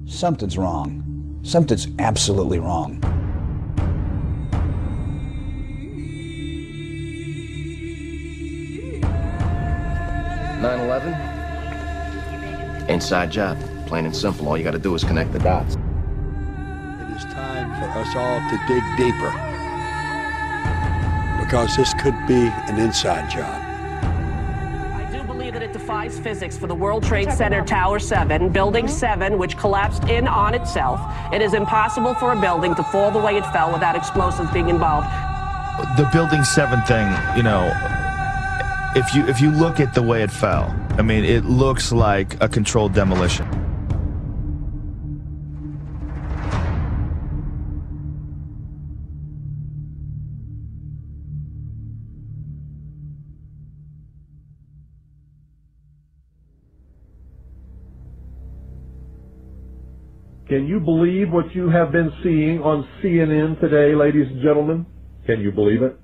Something's wrong. Something's absolutely wrong. 9/11? Inside job. Plain and simple. All you got to do is connect the dots. It is time for us all to dig deeper, because this could be an inside job. I do believe that it defies physics for the World Trade Center Tower 7, Building 7, which collapsed in on itself. It is impossible for a building to fall the way it fell without explosives being involved. The Building 7 thing, you know, if you look at the way it fell, I mean, it looks like a controlled demolition. Can you believe what you have been seeing on CNN today, ladies and gentlemen? Can you believe it?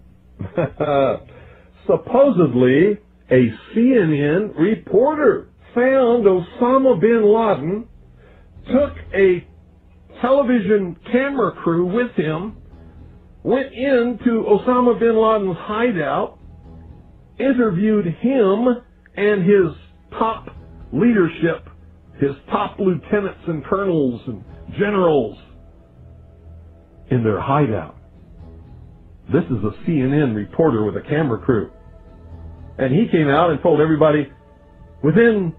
Supposedly, a CNN reporter found Osama bin Laden, took a television camera crew with him, went into Osama bin Laden's hideout, interviewed him and his top leadership, his top lieutenants and colonels and generals in their hideout. This is a CNN reporter with a camera crew. And he came out and told everybody, within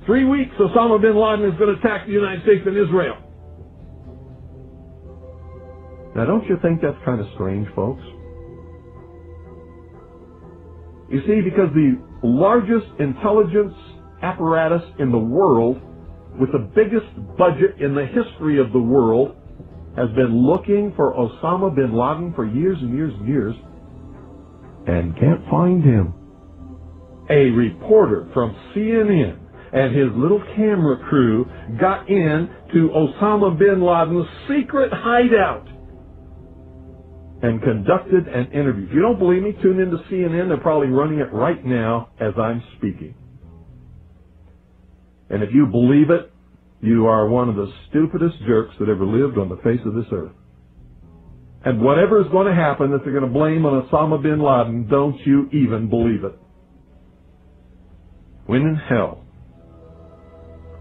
3 weeks, Osama bin Laden is going to attack the United States and Israel. Now, don't you think that's kind of strange, folks? You see, because the largest intelligence apparatus in the world, with the biggest budget in the history of the world, has been looking for Osama bin Laden for years and years and years, and can't find him. A reporter from CNN and his little camera crew got in to Osama bin Laden's secret hideout and conducted an interview. If you don't believe me, tune into CNN. They're probably running it right now as I'm speaking. And if you believe it, you are one of the stupidest jerks that ever lived on the face of this earth. And whatever is going to happen that they're going to blame on Osama bin Laden, don't you even believe it. When in hell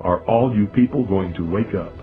are all you people going to wake up?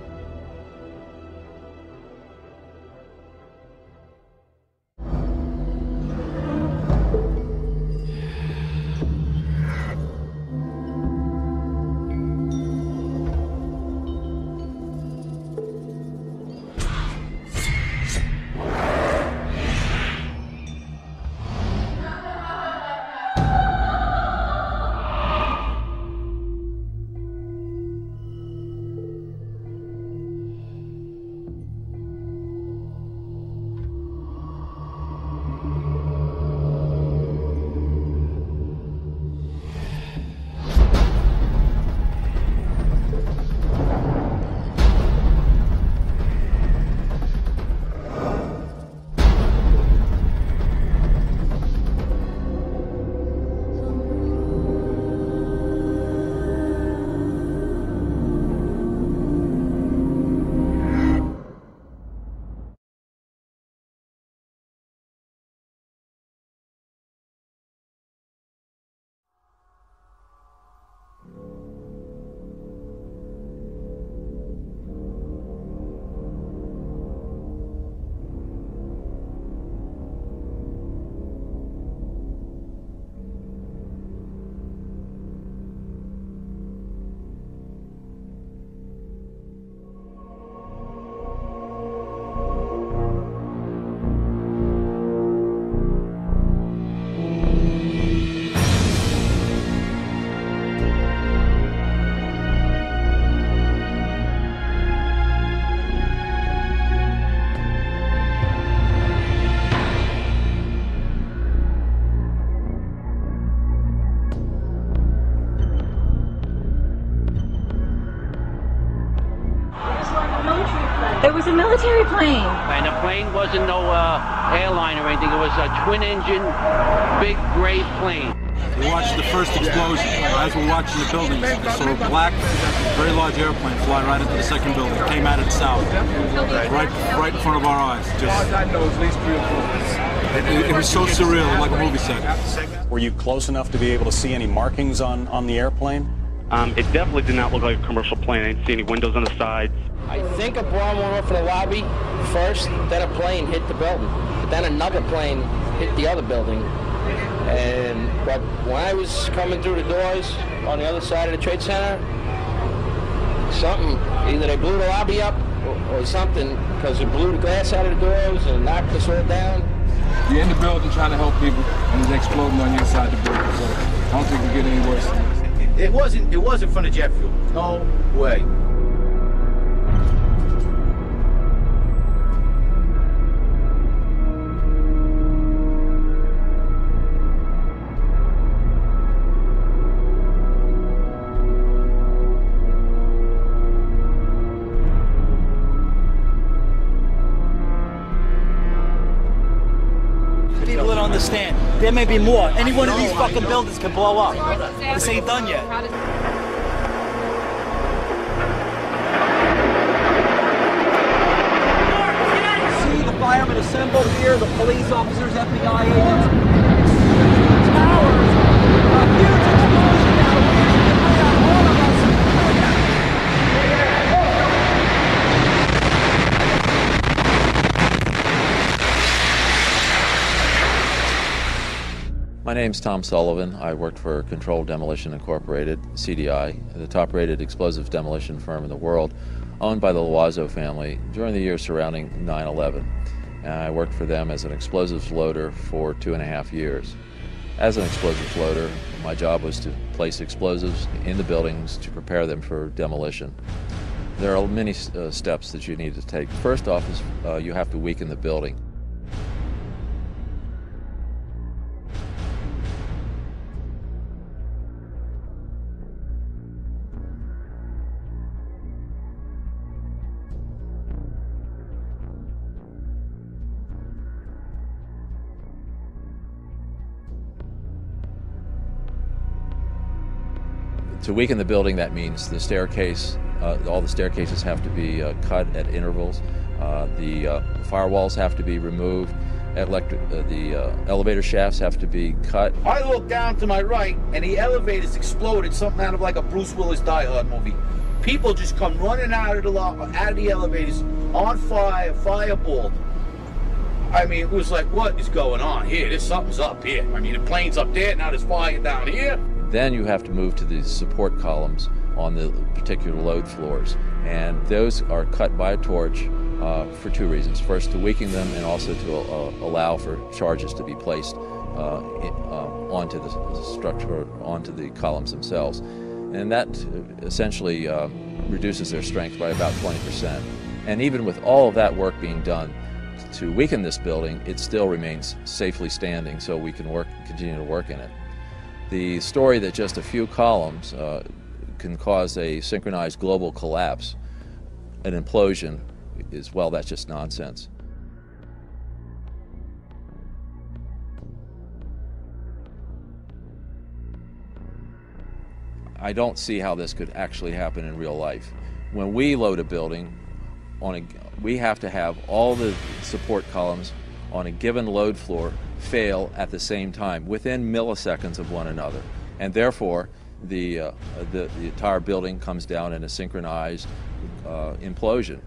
It was a military plane. And the plane wasn't no airline or anything. It was a twin-engine, big gray plane. We watched the first explosion. As we're watching the buildings, we saw a black, very large airplane fly right into the second building. It came out of the south, right in front of our eyes. It was so surreal, like a movie set. Were you close enough to be able to see any markings on the airplane? It definitely did not look like a commercial plane. I didn't see any windows on the sides. I think a bomb went off in the lobby first, then a plane hit the building. But then another plane hit the other building. But when I was coming through the doors on the other side of the Trade Center, something, either they blew the lobby up or something, because it blew the glass out of the doors and knocked us all down. You're in the building trying to help people, and it's exploding on your side of the building, so I don't think it can get any worse than this. It wasn't from the jet fuel. No way. People don't understand. There may be more. Any one of these fucking buildings can blow up. This ain't done yet. See the firemen assembled here, the police officers, FBI agents. Towers! A huge explosion now. We're going to bring out all of us. My name's Tom Sullivan. I worked for Controlled Demolition Incorporated, CDI, the top-rated explosive demolition firm in the world, owned by the Loiseau family during the years surrounding 9/11. And I worked for them as an explosives loader for 2.5 years. As an explosives loader, my job was to place explosives in the buildings to prepare them for demolition. There are many steps that you need to take. First off is you have to weaken the building. To weaken the building, that means the staircase, all the staircases have to be cut at intervals. The firewalls have to be removed. The elevator shafts have to be cut. I looked down to my right, and the elevators exploded, something out of like a Bruce Willis Die Hard movie. People just come running out of the elevators on fire, fireballed. I mean, it was like, what is going on here? Something's up here. I mean, the plane's up there, now there's fire down here. Then you have to move to the support columns on the particular load floors. And those are cut by a torch for two reasons. First, to weaken them, and also to allow for charges to be placed onto the structure, onto the columns themselves. And that essentially reduces their strength by about 20%. And even with all of that work being done to weaken this building, it still remains safely standing, so we can continue to work in it. The story that just a few columns can cause a synchronized global collapse, an implosion, is, well, that's just nonsense. I don't see how this could actually happen in real life. When we load a building, we have to have all the support columns on a given load floor fail at the same time, within milliseconds of one another. And therefore, the entire building comes down in a synchronized implosion.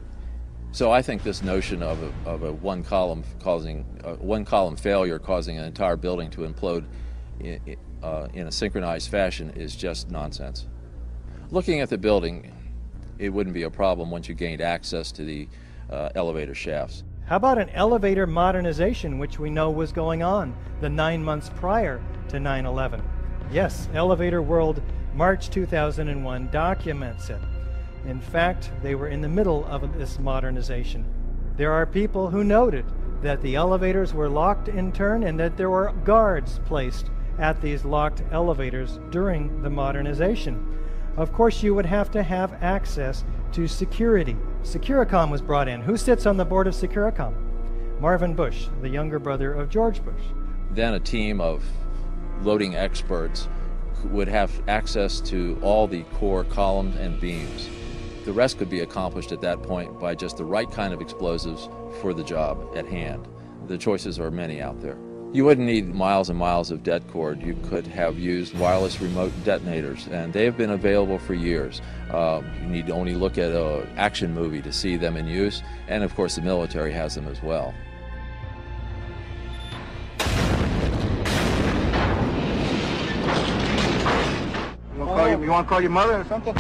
So I think this notion of a one column failure causing an entire building to implode in a synchronized fashion is just nonsense. Looking at the building, it wouldn't be a problem once you gained access to the elevator shafts. How about an elevator modernization, which we know was going on the 9 months prior to 9/11? Yes, Elevator World, March 2001 documents it. In fact, they were in the middle of this modernization. There are people who noted that the elevators were locked in turn and that there were guards placed at these locked elevators during the modernization. Of course, you would have to have access to security Securicom was brought in. Who sits on the board of Securicom? Marvin Bush, the younger brother of George Bush. Then a team of loading experts would have access to all the core columns and beams. The rest could be accomplished at that point by just the right kind of explosives for the job at hand. The choices are many out there. You wouldn't need miles and miles of det cord. You could have used wireless remote detonators, and they have been available for years. You need to only look at an action movie to see them in use, and of course the military has them as well. You want to call your mother or something?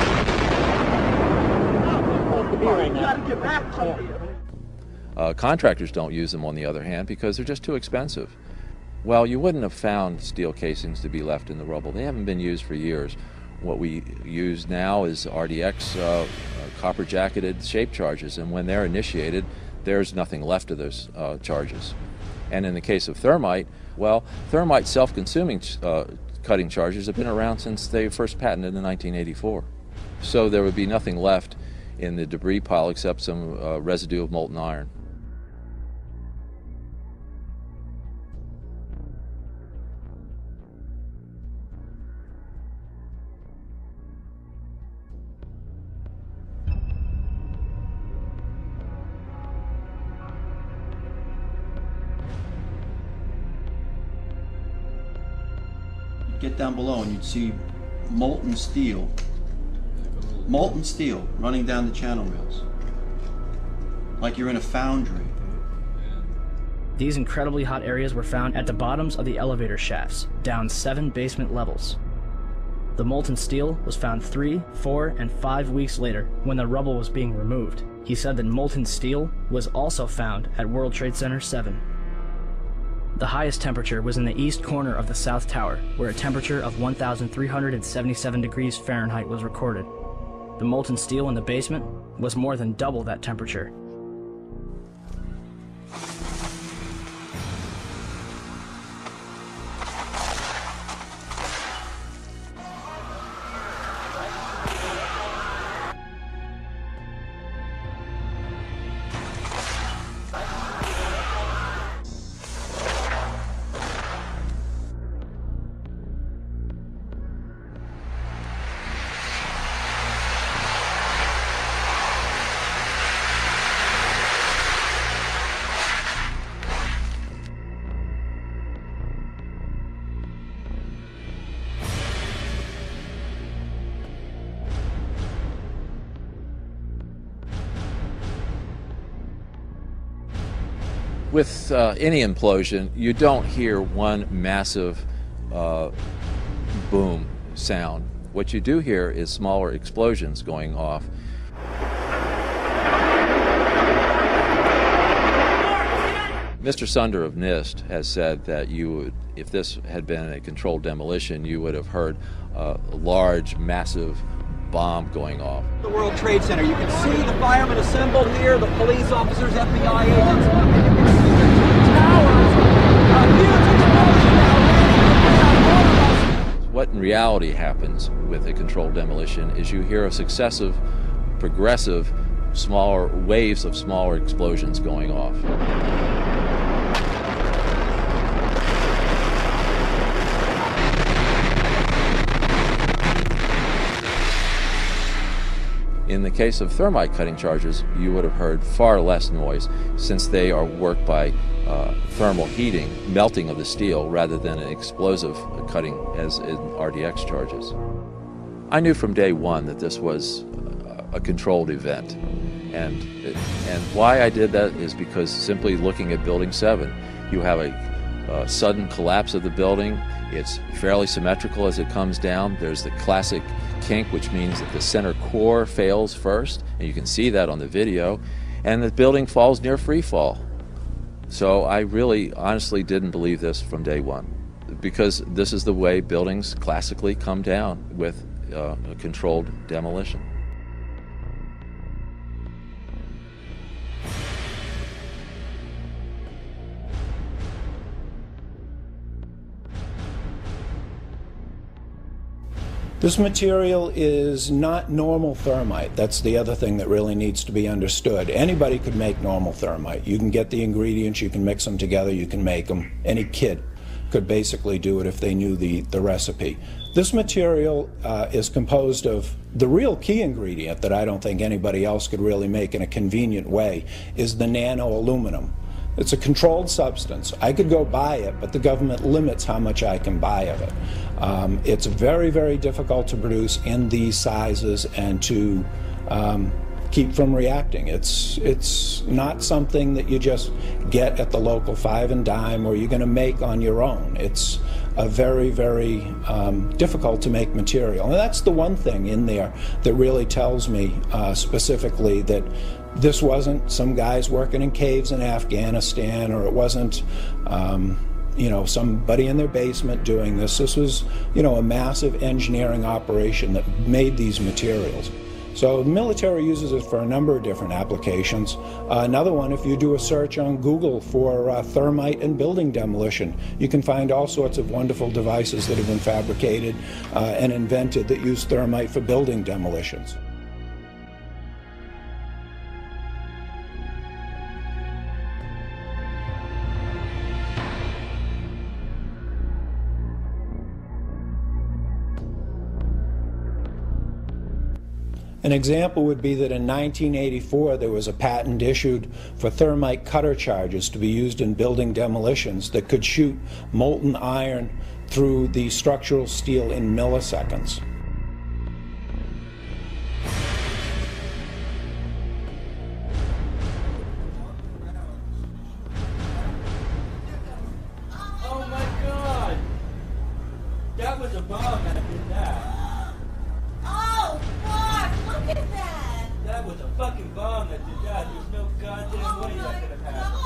Contractors don't use them, on the other hand, because they're just too expensive. Well, you wouldn't have found steel casings to be left in the rubble. They haven't been used for years. What we use now is RDX copper-jacketed shape charges, and when they're initiated, there's nothing left of those charges. And in the case of thermite, well, thermite self-consuming cutting charges have been around since they first patented in 1984. So there would be nothing left in the debris pile except some residue of molten iron. Get down below and you'd see molten steel running down the channel rails, like you're in a foundry. These incredibly hot areas were found at the bottoms of the elevator shafts, down 7 basement levels. The molten steel was found 3, 4, and 5 weeks later when the rubble was being removed. He said that molten steel was also found at World Trade Center 7. The highest temperature was in the east corner of the South Tower, where a temperature of 1,377 degrees Fahrenheit was recorded. The molten steel in the basement was more than double that temperature. With any implosion, you don't hear one massive boom sound. What you do hear is smaller explosions going off. Mr. Sunder of NIST has said that you would, if this had been a controlled demolition, you would have heard a large, massive bomb going off. The World Trade Center. You can see the firemen assembled here, the police officers, FBI agents. And you can see the two towers. A huge explosion now. What in reality happens with a controlled demolition is you hear a successive, progressive, smaller waves of smaller explosions going off. In the case of thermite cutting charges, you would have heard far less noise, since they are worked by thermal heating, melting of the steel, rather than an explosive cutting as in RDX charges. I knew from day one that this was a controlled event, and why I did that is because simply looking at Building 7, you have a sudden collapse of the building. It's fairly symmetrical as it comes down. There's the classic kink, which means that the center core fails first, and you can see that on the video, and the building falls near free fall. So I really honestly didn't believe this from day one, because this is the way buildings classically come down with a controlled demolition. This material is not normal thermite. That's the other thing that really needs to be understood. Anybody could make normal thermite. You can get the ingredients, you can mix them together, you can make them. Any kid could basically do it if they knew the recipe. This material is composed of the real key ingredient that I don't think anybody else could really make in a convenient way is the nano aluminum. It's a controlled substance. I could go buy it, but the government limits how much I can buy of it. It's very, very difficult to produce in these sizes and to keep from reacting. It's not something that you just get at the local 5 and dime or you're going to make on your own. It's a very, very difficult to make material. And that's the one thing in there that really tells me specifically that this wasn't some guys working in caves in Afghanistan, or it wasn't you know, somebody in their basement doing this. This was, you know, a massive engineering operation that made these materials. So the military uses it for a number of different applications. Another one, if you do a search on Google for thermite and building demolition, you can find all sorts of wonderful devices that have been fabricated and invented that use thermite for building demolitions. An example would be that in 1984 there was a patent issued for thermite cutter charges to be used in building demolitions that could shoot molten iron through the structural steel in milliseconds. Oh my God! That was a bomb that did that. Oh, fuck! Look at that! That was a fucking bomb that did that. There's no goddamn way that could have happened.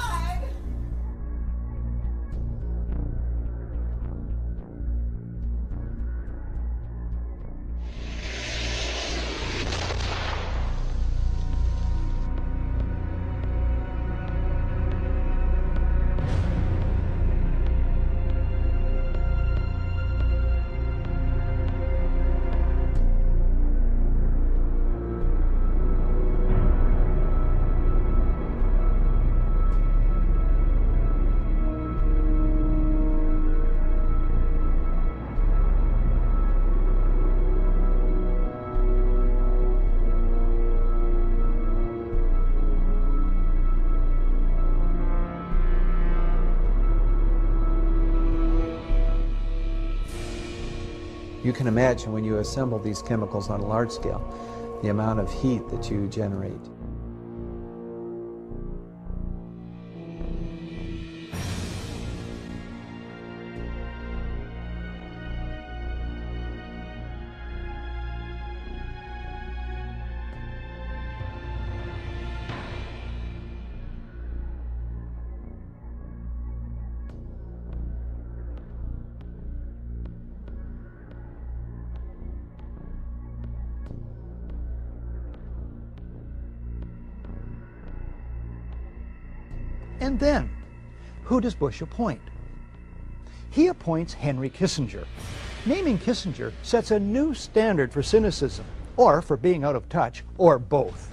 You can imagine when you assemble these chemicals on a large scale, the amount of heat that you generate. And then, who does Bush appoint? He appoints Henry Kissinger. Naming Kissinger sets a new standard for cynicism, or for being out of touch, or both.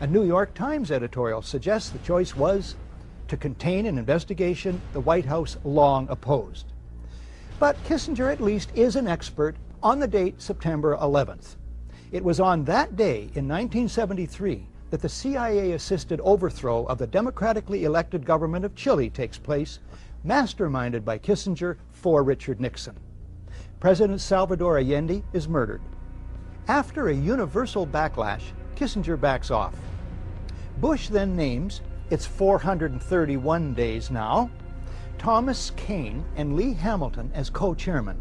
A New York Times editorial suggests the choice was to contain an investigation the White House long opposed. But Kissinger at least is an expert on the date September 11th. It was on that day in 1973 that the CIA-assisted overthrow of the democratically elected government of Chile takes place, masterminded by Kissinger for Richard Nixon. President Salvador Allende is murdered. After a universal backlash, Kissinger backs off. Bush then names, it's 431 days now, Thomas Kane and Lee Hamilton as co-chairmen.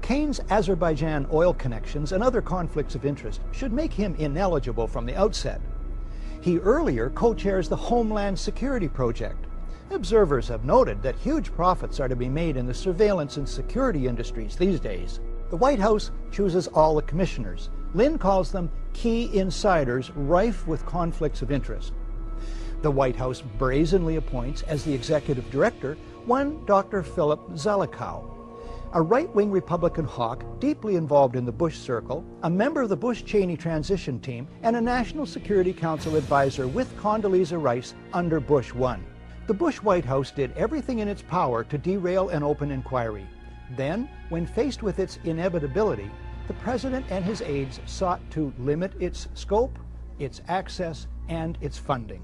Kane's Azerbaijan oil connections and other conflicts of interest should make him ineligible from the outset. He earlier co-chairs the Homeland Security Project. Observers have noted that huge profits are to be made in the surveillance and security industries these days. The White House chooses all the commissioners. Lynn calls them key insiders rife with conflicts of interest. The White House brazenly appoints as the executive director one Dr. Philip Zelikow. a right-wing Republican hawk deeply involved in the Bush circle, a member of the Bush-Cheney transition team, and a National Security Council advisor with Condoleezza Rice under Bush 1. The Bush White House did everything in its power to derail an open inquiry. Then, when faced with its inevitability, the president and his aides sought to limit its scope, its access, and its funding.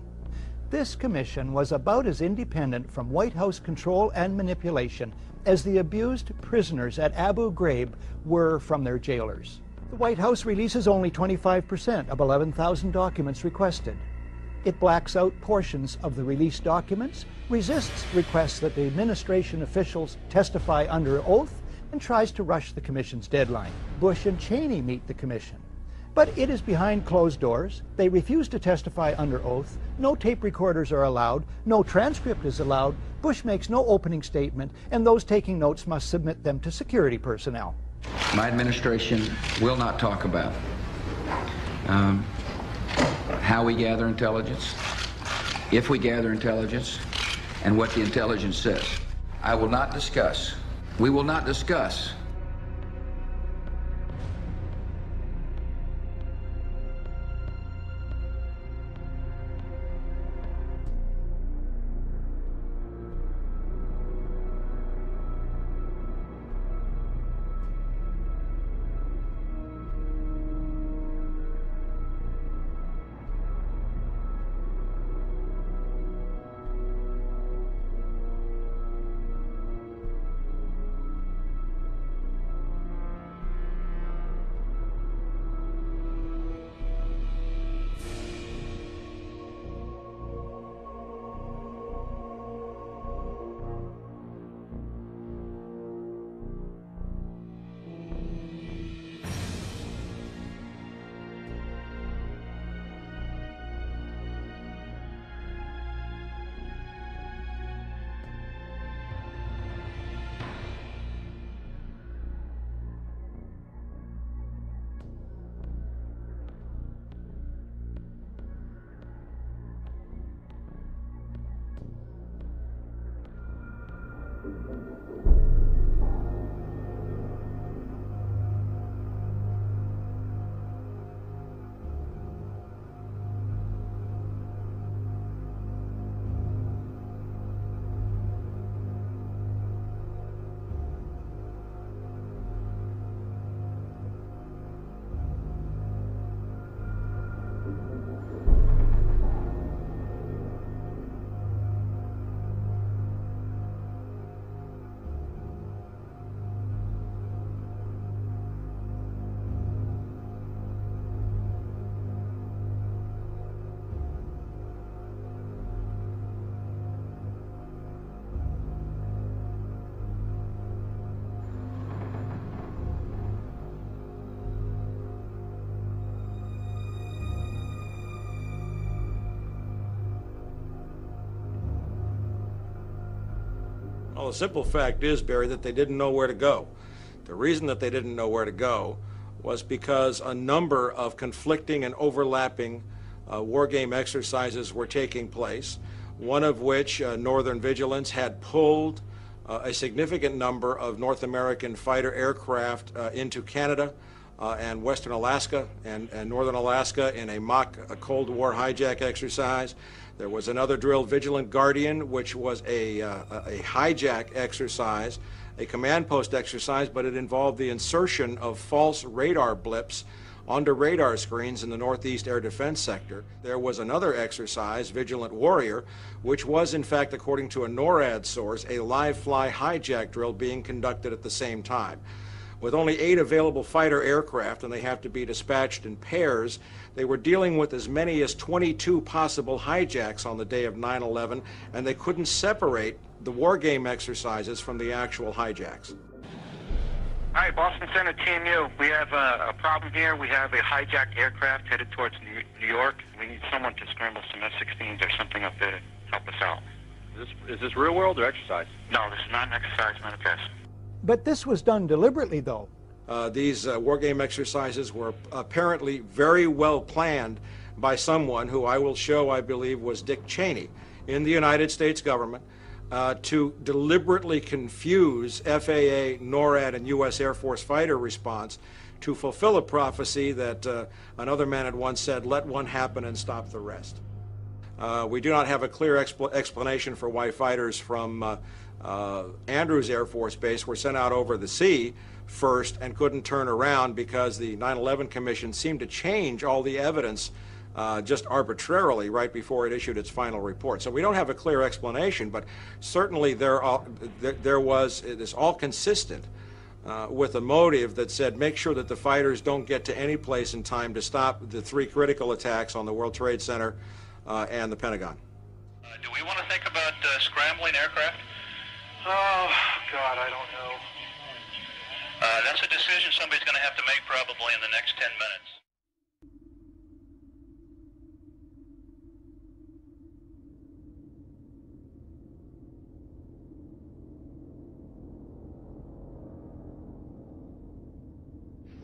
This commission was about as independent from White House control and manipulation as the abused prisoners at Abu Ghraib were from their jailers. The White House releases only 25% of 11,000 documents requested. It blacks out portions of the released documents, resists requests that the administration officials testify under oath, and tries to rush the commission's deadline. Bush and Cheney meet the commission. But it is behind closed doors. They refuse to testify under oath. No tape recorders are allowed. No transcript is allowed. Bush makes no opening statement, and those taking notes must submit them to security personnel. My administration will not talk about how we gather intelligence, if we gather intelligence, and what the intelligence says. I will not discuss. We will not discuss Well, the simple fact is, Barry, that they didn't know where to go. The reason that they didn't know where to go was because a number of conflicting and overlapping war game exercises were taking place, one of which, Northern Vigilance, had pulled a significant number of North American fighter aircraft into Canada and Western Alaska and Northern Alaska in a mock Cold War hijack exercise. There was another drill, Vigilant Guardian, which was a hijack exercise, a command post exercise, but it involved the insertion of false radar blips onto radar screens in the Northeast Air Defense Sector. There was another exercise, Vigilant Warrior, which was, in fact, according to a NORAD source, a live-fly hijack drill being conducted at the same time. With only 8 available fighter aircraft, and they have to be dispatched in pairs, they were dealing with as many as 22 possible hijacks on the day of 9/11, and they couldn't separate the war game exercises from the actual hijacks. All right, Boston Center, Team U. We have a problem here. We have a hijacked aircraft headed towards New York. We need someone to scramble some F-16s or something up there to help us out. Is this real world or exercise? No, this is not an exercise manifest. But this was done deliberately, though. These war game exercises were apparently very well planned by someone who I will show, I believe, was Dick Cheney in the United States government. to deliberately confuse FAA, NORAD, and U.S. Air Force fighter response to fulfill a prophecy that another man had once said, let one happen and stop the rest. We do not have a clear explanation for why fighters from Andrews Air Force Base were sent out over the sea first and couldn't turn around because the 9/11 Commission seemed to change all the evidence just arbitrarily right before it issued its final report. So we don't have a clear explanation, but certainly there was, it is all consistent with a motive that said make sure that the fighters don't get to any place in time to stop the 3 critical attacks on the World Trade Center and the Pentagon. Do we want to think about scrambling aircraft? Oh, God, I don't know. That's a decision somebody's going to have to make probably in the next 10 minutes.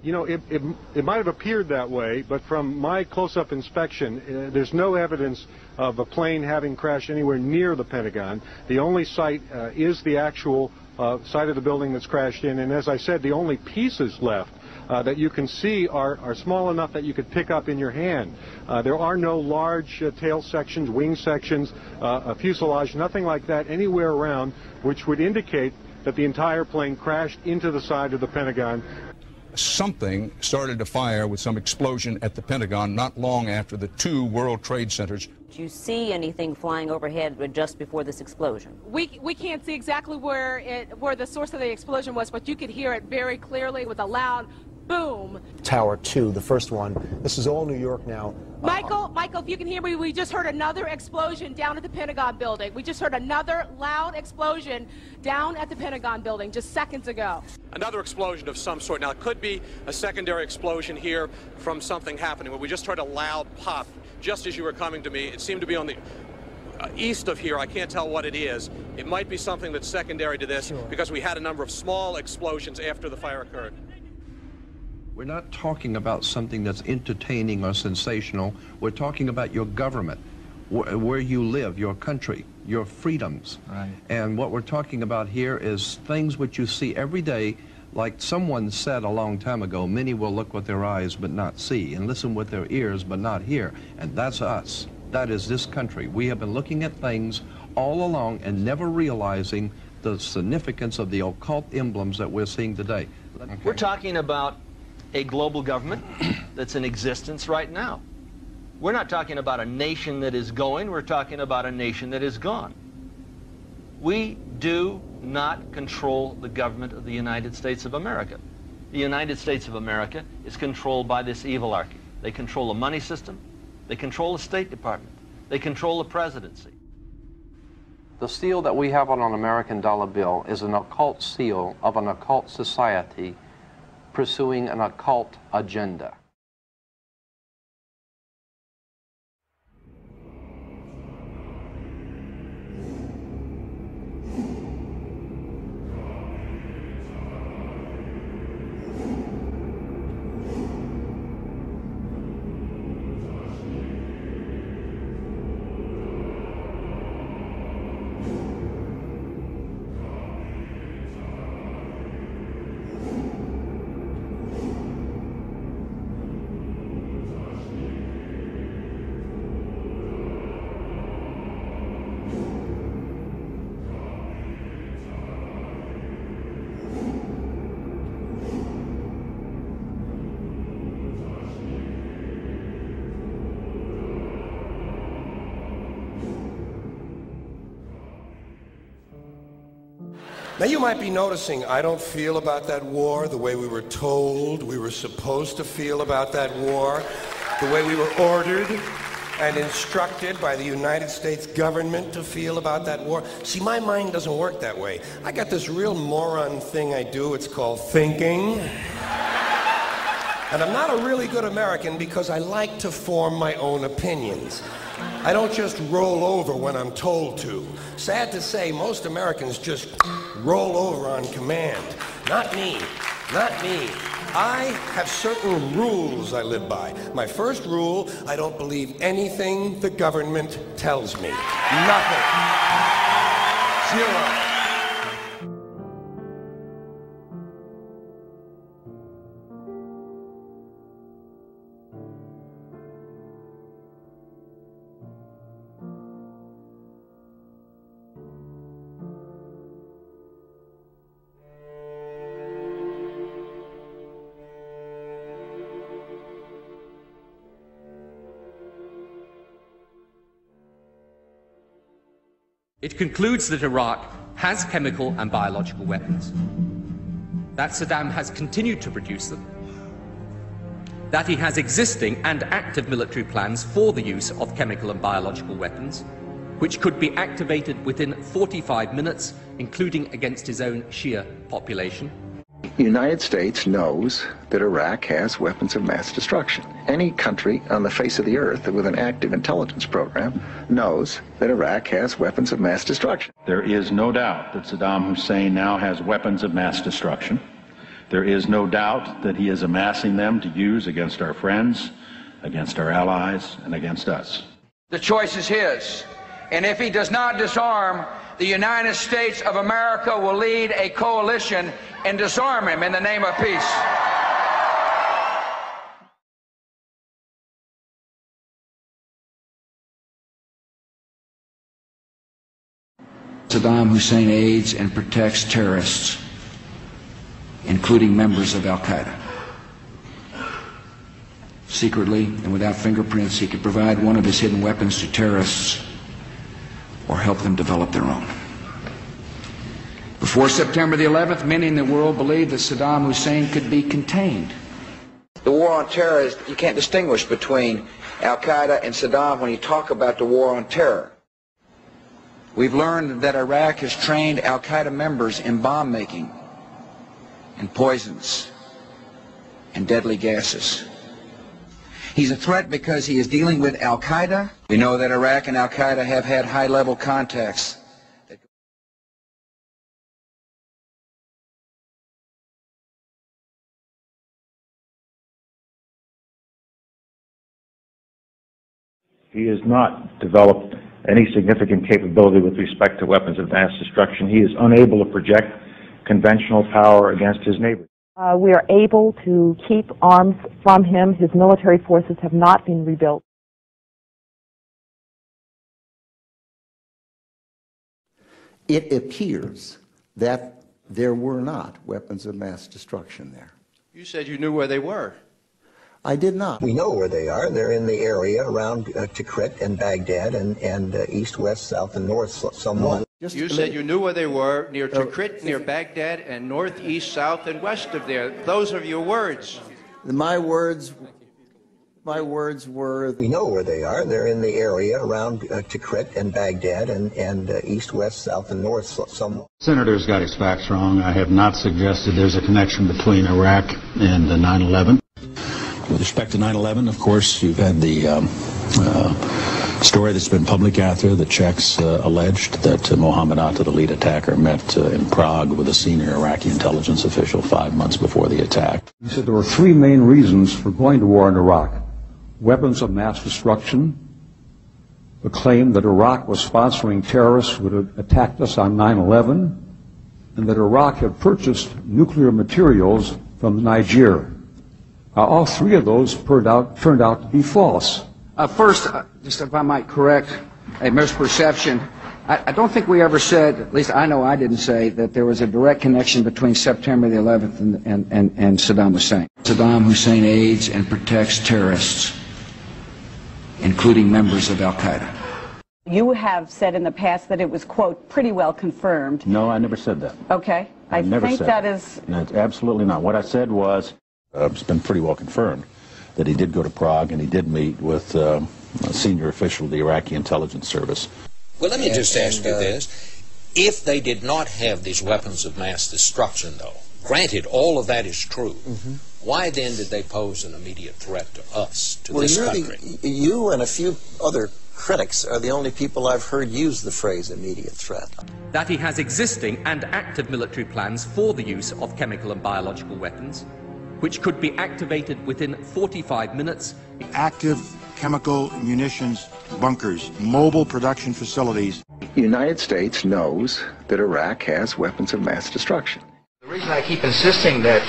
You know, it might have appeared that way, but from my close-up inspection, there's no evidence of a plane having crashed anywhere near the Pentagon. The only site is the actual site of the building that's crashed in, and as I said, the only pieces left that you can see are small enough that you could pick up in your hand. There are no large tail sections, wing sections, a fuselage, nothing like that anywhere around, which would indicate that the entire plane crashed into the side of the Pentagon. Something started to fire with some explosion at the Pentagon not long after the 2 World Trade Centers. Did you see anything flying overhead just before this explosion? We can't see exactly where the source of the explosion was, but you could hear it very clearly with a loud boom. Tower 2, the first one. This is all New York now. Michael, if you can hear me, we just heard another explosion down at the Pentagon building. We just heard another loud explosion down at the Pentagon building just seconds ago. Another explosion of some sort. Now, it could be a secondary explosion here from something happening, but we just heard a loud pop just as you were coming to me. It seemed to be on the east of here. I can't tell what it is. It might be something that's secondary to this because we had a number of small explosions after the fire occurred. We're not talking about something that's entertaining or sensational. We're talking about your government, where you live, your country, your freedoms. Right. And what we're talking about here is things which you see every day. Like someone said a long time ago, many will look with their eyes but not see, and listen with their ears but not hear. And that's us. That is this country. We have been looking at things all along and never realizing the significance of the occult emblems that we're seeing today. Okay. We're talking about a global government that's in existence right now. We're not talking about a nation that is going, we're talking about a nation that is gone. We do not control the government of the United States of America. The United States of America is controlled by this evilarchy. They control the money system, they control the State Department, they control the presidency. The seal that we have on an American dollar bill is an occult seal of an occult society pursuing an occult agenda. Now you might be noticing I don't feel about that war the way we were told we were supposed to feel about that war, the way we were ordered and instructed by the United States government to feel about that war. See, my mind doesn't work that way. I got this real moron thing I do, it's called thinking. And I'm not a really good American because I like to form my own opinions. I don't just roll over when I'm told to. Sad to say, most Americans just roll over on command. Not me. Not me. I have certain rules I live by. My first rule, I don't believe anything the government tells me. Nothing. 0. It concludes that Iraq has chemical and biological weapons, that Saddam has continued to produce them, that he has existing and active military plans for the use of chemical and biological weapons, which could be activated within 45 minutes, including against his own Shia population. The United States knows that Iraq has weapons of mass destruction. Any country on the face of the earth with an active intelligence program knows that Iraq has weapons of mass destruction. There is no doubt that Saddam Hussein now has weapons of mass destruction. There is no doubt that he is amassing them to use against our friends, against our allies, and against us. The choice is his. And if he does not disarm, the United States of America will lead a coalition and disarm him in the name of peace. Saddam Hussein aids and protects terrorists, including members of Al-Qaeda. Secretly and without fingerprints, he could provide one of his hidden weapons to terrorists or help them develop their own. Before September the 11th, many in the world believed that Saddam Hussein could be contained. The war on terror is, you can't distinguish between Al-Qaeda and Saddam when you talk about the war on terror. We've learned that Iraq has trained Al-Qaeda members in bomb making and poisons and deadly gases. He's a threat because he is dealing with Al-Qaeda. We know that Iraq and Al-Qaeda have had high-level contacts. He has not developed any significant capability with respect to weapons of mass destruction. He is unable to project conventional power against his neighbors. We are able to keep arms from him. His military forces have not been rebuilt. It appears that there were not weapons of mass destruction there. You said you knew where they were. I did not. We know where they are. They're in the area around Tikrit and Baghdad and east, west, south, and north somewhat. You said you knew where they were, near Tikrit, near Baghdad, and north, east, south, and west of there. Those are your words. My words were... We know where they are. They're in the area around Tikrit and Baghdad and east, west, south, and north somewhat. Senator's got his facts wrong. I have not suggested there's a connection between Iraq and 9/11. With respect to 9/11, of course, you've had the story that's been public out there. The Czechs alleged that Mohammed Atta, the lead attacker, met in Prague with a senior Iraqi intelligence official 5 months before the attack. He said there were three main reasons for going to war in Iraq: weapons of mass destruction, the claim that Iraq was sponsoring terrorists who had attacked us on 9/11, and that Iraq had purchased nuclear materials from Niger. All three of those turned out to be false. First, just if I might correct a misperception, I don't think we ever said, at least I know I didn't say, that there was a direct connection between September the 11th and Saddam Hussein. Saddam Hussein aids and protects terrorists, including members of Al-Qaeda. You have said in the past that it was, quote, pretty well confirmed. No, I never said that. Okay. I never think said that is... No, absolutely not. What I said was, it's been pretty well confirmed that he did go to Prague and he did meet with a senior official of the Iraqi intelligence service. Well, let me just ask you this. If they did not have these weapons of mass destruction, though, granted all of that is true, why then did they pose an immediate threat to us, to this country? You and a few other critics are the only people I've heard use the phrase immediate threat. That he has existing and active military plans for the use of chemical and biological weapons, which could be activated within 45 minutes. Active chemical munitions bunkers, mobile production facilities. The United States knows that Iraq has weapons of mass destruction. The reason I keep insisting that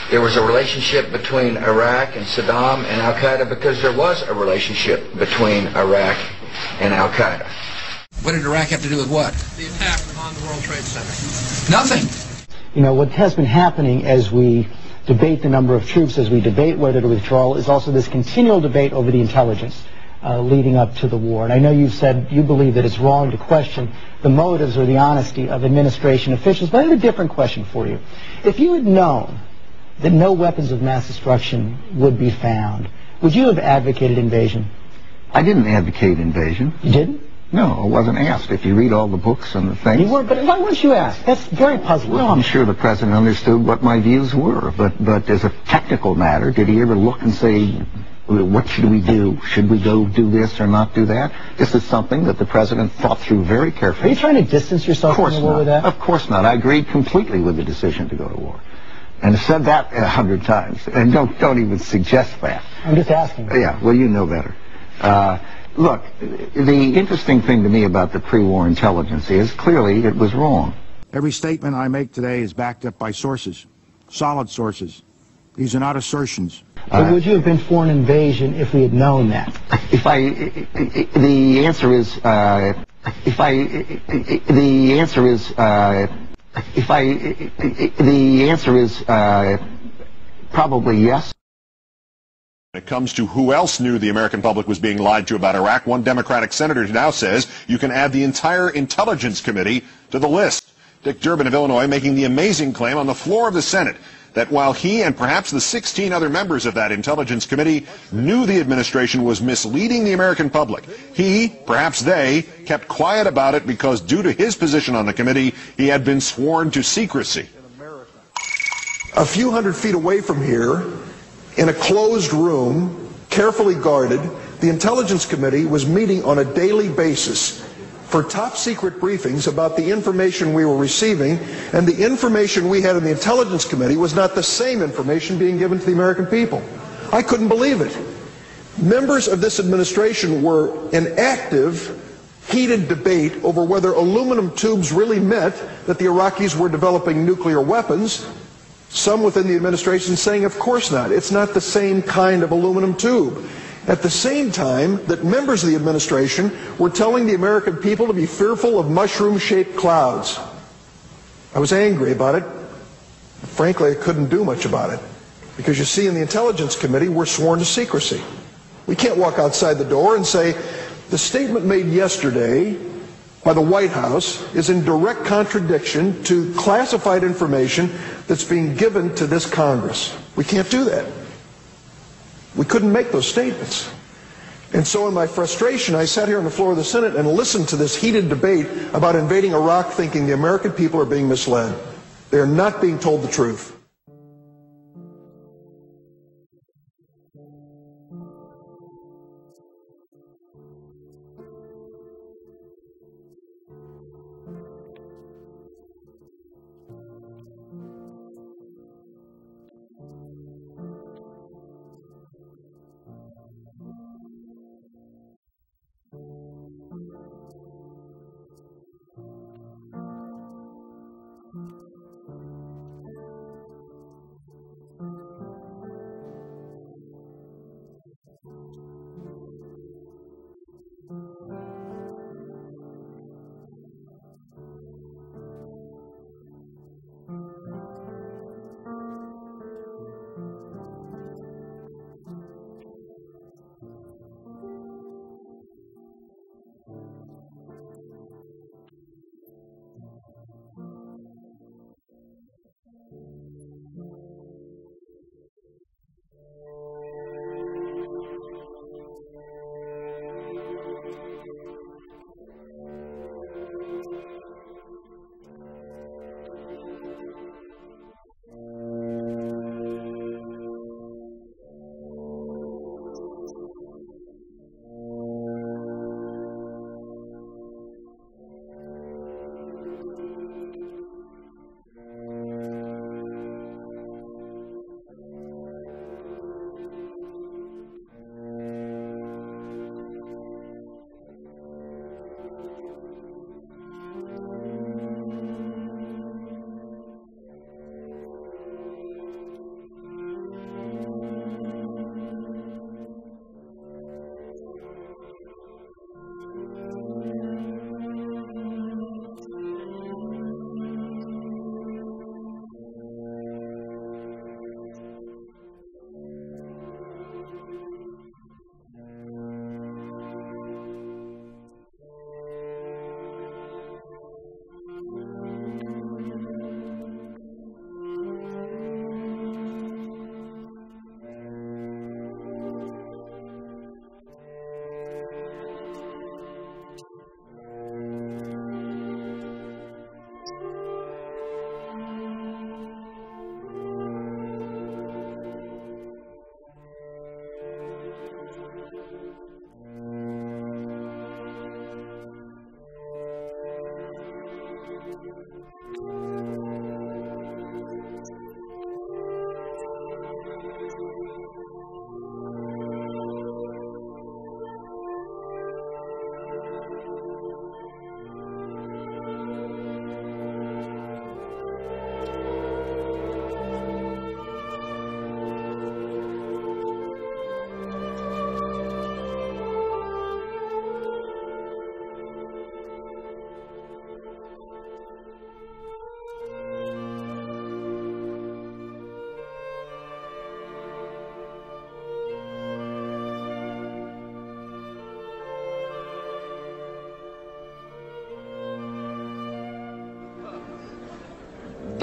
there was a relationship between Iraq and Saddam and Al-Qaeda, because there was a relationship between Iraq and Al-Qaeda. What did Iraq have to do with what? The attack on the World Trade Center. Nothing. You know, what has been happening as we debate the number of troops, as we debate whether to withdraw, is also this continual debate over the intelligence leading up to the war. And I know you've said you believe that it's wrong to question the motives or the honesty of administration officials, but I have a different question for you. If you had known that no weapons of mass destruction would be found, would you have advocated invasion? I didn't advocate invasion. You didn't? No, I wasn't asked. If you read all the books and the things... You weren't, but why weren't you asked? That's very puzzling. Well, I'm sure the president understood what my views were, but as a technical matter, did he ever look and say, what should we do? Should we go do this or not do that? This is something that the president thought through very carefully. Are you trying to distance yourself from the war with that? Of course not. I agreed completely with the decision to go to war. And said that 100 times. And don't even suggest that. I'm just asking. Yeah, well, you know better. Look, the interesting thing to me about the pre-war intelligence is clearly it was wrong. Every statement I make today is backed up by sources, solid sources. These are not assertions. But would you have been for an invasion if we had known that? The answer is probably yes. When it comes to who else knew the American public was being lied to about Iraq, one Democratic senator now says you can add the entire Intelligence Committee to the list. Dick Durbin of Illinois making the amazing claim on the floor of the Senate that while he and perhaps the 16 other members of that Intelligence Committee knew the administration was misleading the American public, he, perhaps they, kept quiet about it because due to his position on the committee, he had been sworn to secrecy. A few hundred feet away from here, in a closed room, carefully guarded, the Intelligence Committee was meeting on a daily basis for top secret briefings about the information we were receiving, and the information we had in the Intelligence Committee was not the same information being given to the American people. I couldn't believe it. Members of this administration were in active, heated debate over whether aluminum tubes really meant that the Iraqis were developing nuclear weapons. Some within the administration saying, of course not. It's not the same kind of aluminum tube. At the same time that members of the administration were telling the American people to be fearful of mushroom-shaped clouds. I was angry about it. Frankly, I couldn't do much about it. Because you see, in the Intelligence Committee, we're sworn to secrecy. We can't walk outside the door and say, the statement made yesterday by the White House is in direct contradiction to classified information that's being given to this Congress. We can't do that. We couldn't make those statements. And so in my frustration, I sat here on the floor of the Senate and listened to this heated debate about invading Iraq, thinking the American people are being misled. They are not being told the truth.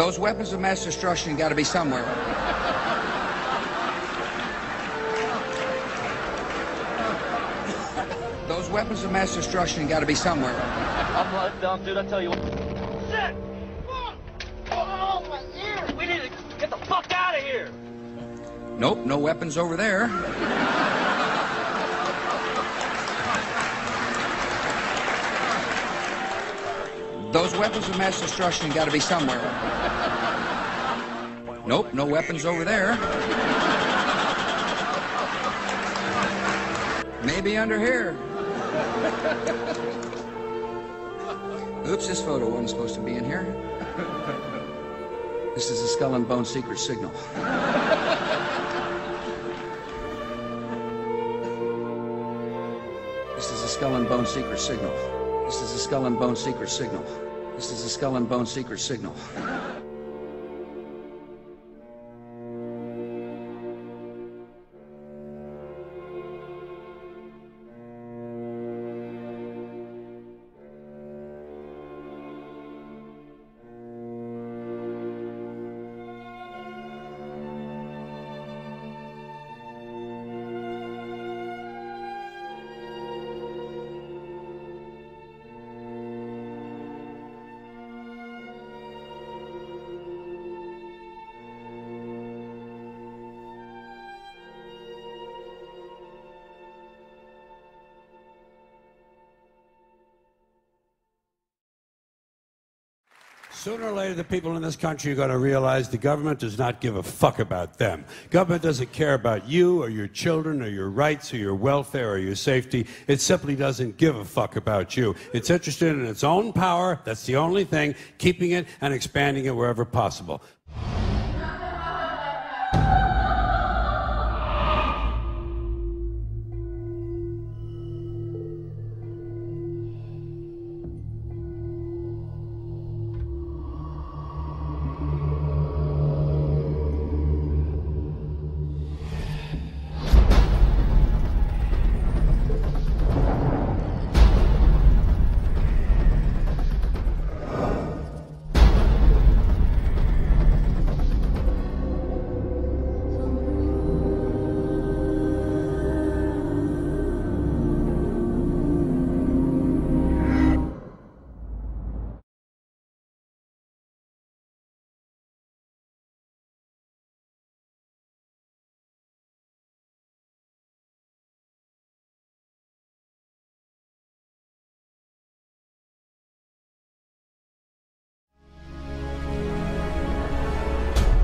Those weapons of mass destruction got to be somewhere. Those weapons of mass destruction got to be somewhere. I'm not down, dude. I tell you what. Shit! Oh, my ear! We need to get the fuck out of here! Nope, no weapons over there. Those weapons of mass destruction got to be somewhere. Nope, no weapons over there. Maybe under here. Oops, this photo wasn't supposed to be in here. This is a Skull and Bone secret signal. This is a Skull and Bone secret signal. This is a Skull and Bone secret signal. This is a Skull and Bone secret signal. Sooner or later, the people in this country are going to realize the government does not give a fuck about them. Government doesn't care about you or your children or your rights or your welfare or your safety. It simply doesn't give a fuck about you. It's interested in its own power. That's the only thing, keeping it and expanding it wherever possible.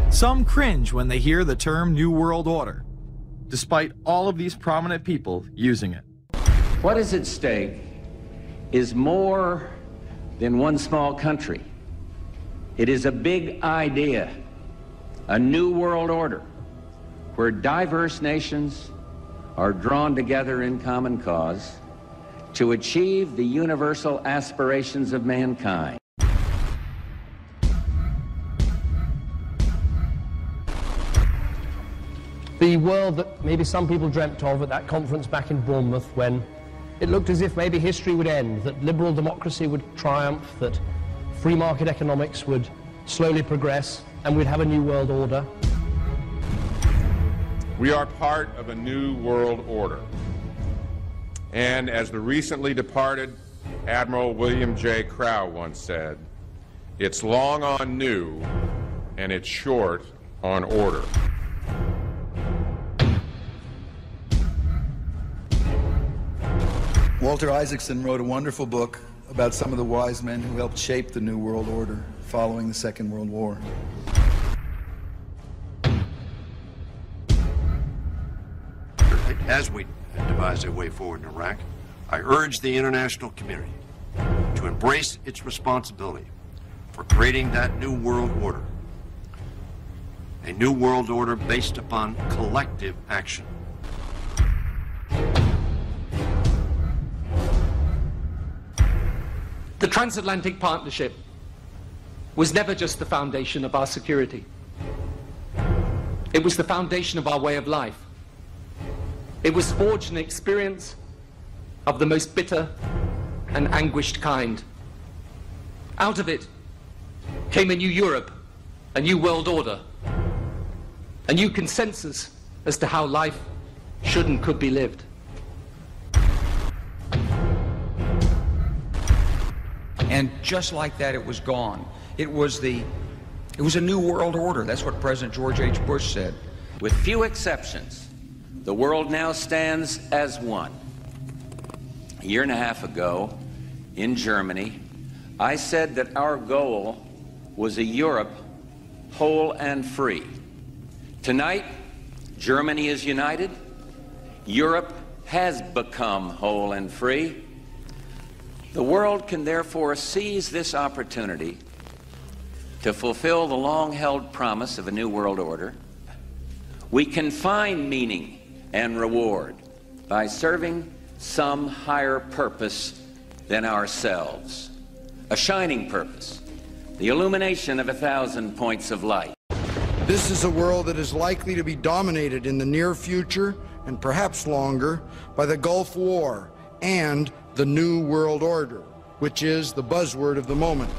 Some cringe when they hear the term New World Order, despite all of these prominent people using it. What is at stake is more than one small country. It is a big idea, a new world order, where diverse nations are drawn together in common cause to achieve the universal aspirations of mankind. The world that maybe some people dreamt of at that conference back in Bournemouth, when it looked as if maybe history would end, that liberal democracy would triumph, that free market economics would slowly progress, and we'd have a new world order. We are part of a new world order. And as the recently departed Admiral William J. Crowe once said, it's long on new and it's short on order. Walter Isaacson wrote a wonderful book about some of the wise men who helped shape the New World Order following the Second World War. As we devise a way forward in Iraq, I urge the international community to embrace its responsibility for creating that new world order. A new world order based upon collective action. The transatlantic partnership was never just the foundation of our security. It was the foundation of our way of life. It was forged an experience of the most bitter and anguished kind. Out of it came a new Europe a new world order, a new consensus as to how life should and could be lived. And just like that, it was gone. It was a new world order. That's what President George H. Bush said. With few exceptions, the world now stands as one. A year and a half ago, in Germany, I said that our goal was a Europe whole and free. Tonight, Germany is united. Europe has become whole and free. The world can therefore seize this opportunity to fulfill the long-held promise of a new world order. We can find meaning and reward by serving some higher purpose than ourselves. A shining purpose, the illumination of 1,000 points of light. This is a world that is likely to be dominated in the near future, and perhaps longer, by the Gulf War and the New World Order, which is the buzzword of the moment.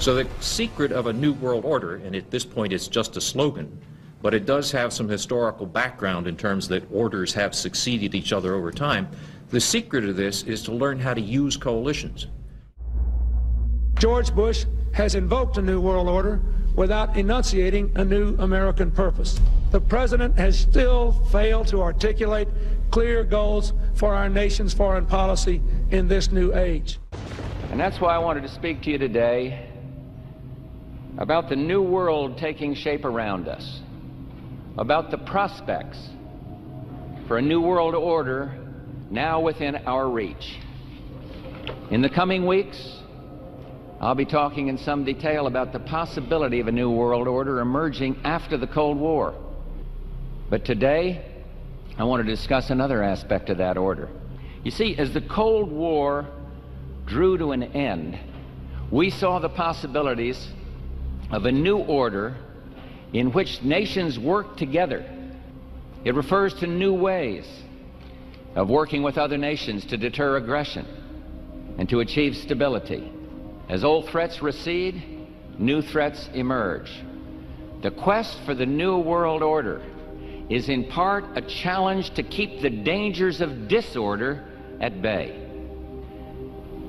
So the secret of a new world order, and at this point it's just a slogan, but it does have some historical background in terms that orders have succeeded each other over time. The secret of this is to learn how to use coalitions. George Bush has invoked a new world order without enunciating a new American purpose. The president has still failed to articulate clear goals for our nation's foreign policy in this new age. And that's why I wanted to speak to you today about the new world taking shape around us, about the prospects for a new world order now within our reach. In the coming weeks, I'll be talking in some detail about the possibility of a new world order emerging after the Cold War. But today, I want to discuss another aspect of that order. You see, as the Cold War drew to an end, we saw the possibilities of a new order in which nations work together. It refers to new ways of working with other nations to deter aggression and to achieve stability. As old threats recede, new threats emerge. The quest for the new world order is in part a challenge to keep the dangers of disorder at bay.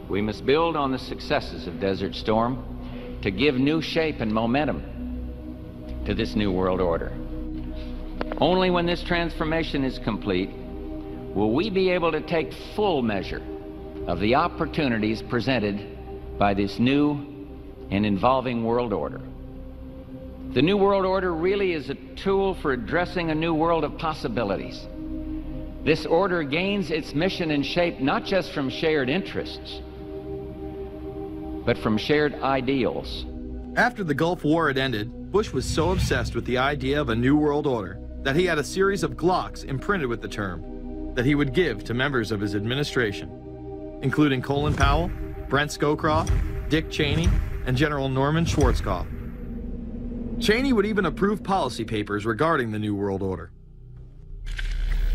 We must build on the successes of Desert Storm to give new shape and momentum to this new world order. Only when this transformation is complete will we be able to take full measure of the opportunities presented by this new and evolving world order. The new world order really is a tool for addressing a new world of possibilities. This order gains its mission and shape not just from shared interests, but from shared ideals. After the Gulf War had ended, Bush was so obsessed with the idea of a new world order that he had a series of Glocks imprinted with the term that he would give to members of his administration, including Colin Powell, Brent Scowcroft, Dick Cheney, and General Norman Schwarzkopf. Cheney would even approve policy papers regarding the New World Order.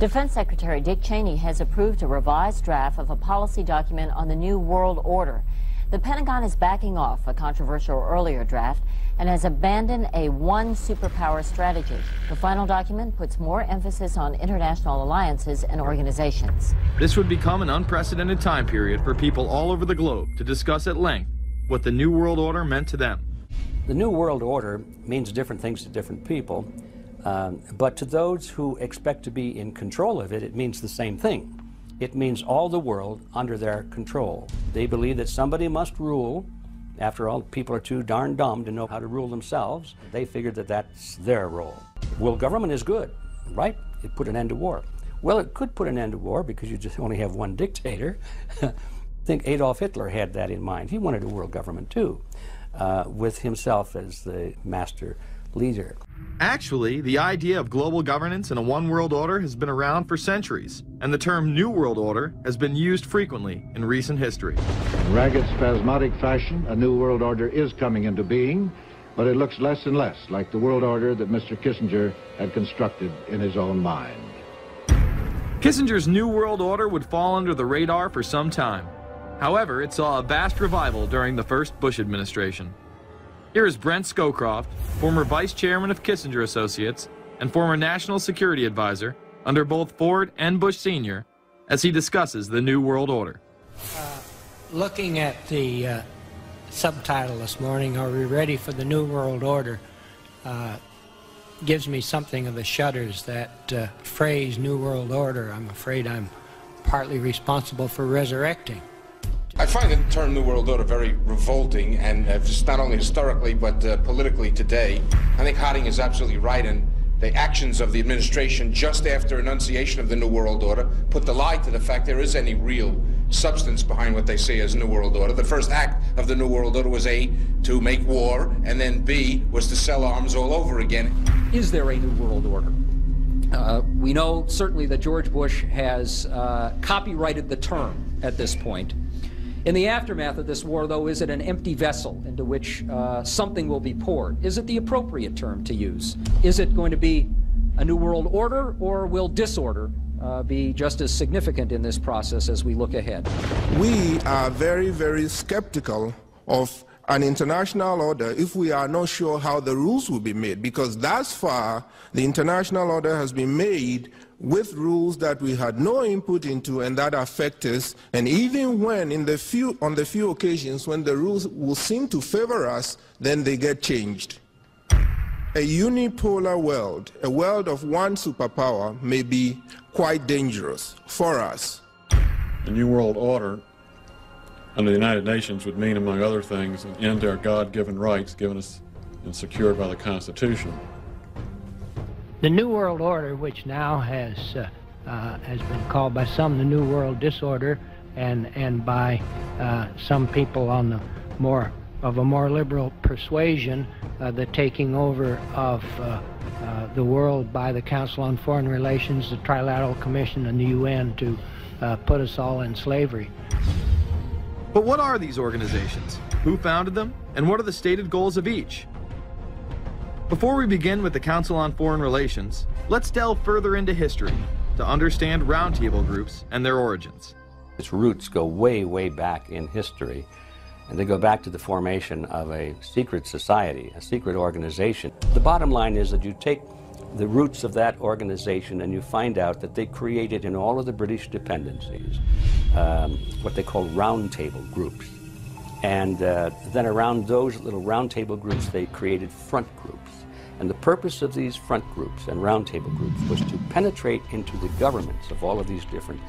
Defense Secretary Dick Cheney has approved a revised draft of a policy document on the New World Order. The Pentagon is backing off a controversial earlier draft and has abandoned a one superpower strategy. The final document puts more emphasis on international alliances and organizations. This would become an unprecedented time period for people all over the globe to discuss at length what the New World Order meant to them. The New World Order means different things to different people, but to those who expect to be in control of it, it means the same thing. It means all the world under their control. They believe that somebody must rule. After all, people are too darn dumb to know how to rule themselves. They figured that that's their role. World government is good, right? It put an end to war. Well, it could put an end to war because you just only have one dictator. I think Adolf Hitler had that in mind. He wanted a world government too, with himself as the master leader. Actually, the idea of global governance and a one world order has been around for centuries, and the term New World Order has been used frequently in recent history. In ragged, spasmodic fashion, a new world order is coming into being, but it looks less and less like the world order that Mr. Kissinger had constructed in his own mind. Kissinger's New World Order would fall under the radar for some time. However, it saw a vast revival during the first Bush administration. Here is Brent Scowcroft, former vice chairman of Kissinger Associates and former national security advisor under both Ford and Bush Sr., as he discusses the New World Order. Looking at the subtitle this morning, Are We Ready for the New World Order? Gives me something of the shudders. That phrase, New World Order, I'm afraid I'm partly responsible for resurrecting. I find the term New World Order very revolting, and just not only historically but politically today. I think Harding is absolutely right, and the actions of the administration just after enunciation of the New World Order put the lie to the fact there is any real substance behind what they say as New World Order. The first act of the New World Order was A, to make war, and then B, was to sell arms all over again. Is there a New World Order? We know certainly that George Bush has copyrighted the term at this point. In the aftermath of this war, though, is it an empty vessel into which something will be poured? Is it the appropriate term to use? Is it going to be a New World Order, or will disorder be just as significant in this process as we look ahead? We are very, very skeptical of an international order if we are not sure how the rules will be made, because thus far the international order has been made with rules that we had no input into and that affect us, and even when on the few occasions when the rules will seem to favor us, then they get changed. A unipolar world, a world of one superpower, may be quite dangerous for us. The New World Order under the United Nations would mean, among other things, an end to our God-given rights given us and secured by the Constitution. The New World Order, which now has been called by some the New World Disorder, and by some people on the more liberal persuasion, the taking over of the world by the Council on Foreign Relations, the Trilateral Commission, and the UN to put us all in slavery. But what are these organizations? Who founded them? And what are the stated goals of each? Before we begin with the Council on Foreign Relations, let's delve further into history to understand roundtable groups and their origins. Its roots go way, way back in history, and they go back to the formation of a secret society, a secret organization. The bottom line is that you take the roots of that organization and you find out that they created in all of the British dependencies what they call roundtable groups. And then around those little roundtable groups, they created front groups. And the purpose of these front groups and roundtable groups was to penetrate into the governments of all of these different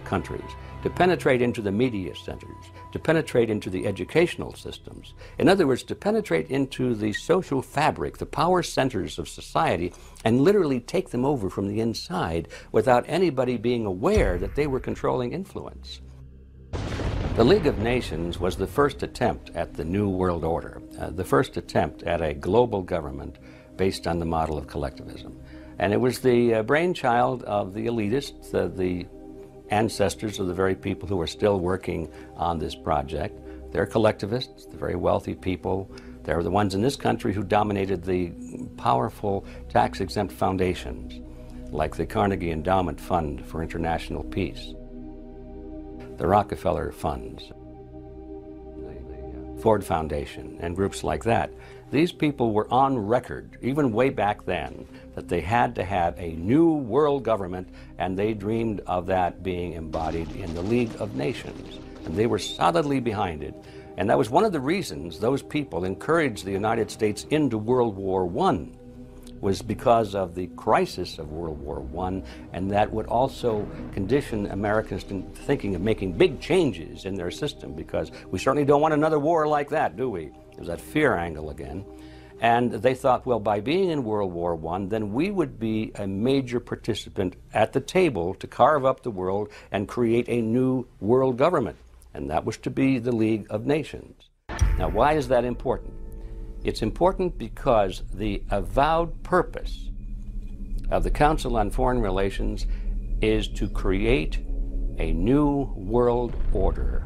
countries, to penetrate into the media centers, to penetrate into the educational systems. In other words, to penetrate into the social fabric, the power centers of society, and literally take them over from the inside without anybody being aware that they were controlling influence. The League of Nations was the first attempt at the New World Order, the first attempt at a global government based on the model of collectivism. And it was the brainchild of the elitists, the ancestors of the very people who are still working on this project. They're collectivists, they're very wealthy people. They're the ones in this country who dominated the powerful tax-exempt foundations, like the Carnegie Endowment Fund for International Peace, the Rockefeller Funds, the Ford Foundation, and groups like that. These people were on record, even way back then, that they had to have a new world government, and they dreamed of that being embodied in the League of Nations. And they were solidly behind it. And that was one of the reasons those people encouraged the United States into World War I, was because of the crisis of World War I, and that would also condition Americans to thinking of making big changes in their system, because we certainly don't want another war like that, do we? There's that fear angle again. And they thought, well, by being in World War I, then we would be a major participant at the table to carve up the world and create a new world government. And that was to be the League of Nations. Now, why is that important? It's important because the avowed purpose of the Council on Foreign Relations is to create a new world order,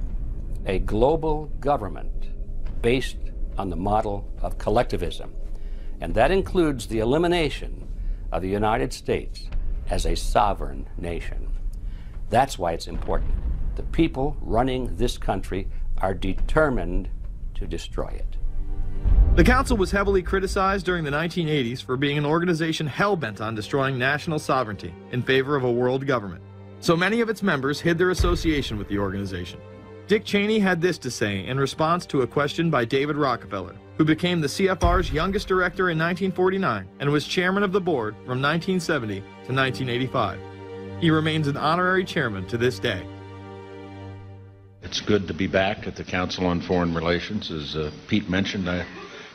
a global government based on the model of collectivism. And that includes the elimination of the United States as a sovereign nation. That's why it's important. The people running this country are determined to destroy it. The Council was heavily criticized during the 1980s for being an organization hell-bent on destroying national sovereignty in favor of a world government. So many of its members hid their association with the organization. Dick Cheney had this to say in response to a question by David Rockefeller, who became the CFR's youngest director in 1949 and was chairman of the board from 1970 to 1985. He remains an honorary chairman to this day. It's good to be back at the Council on Foreign Relations. As Pete mentioned, I've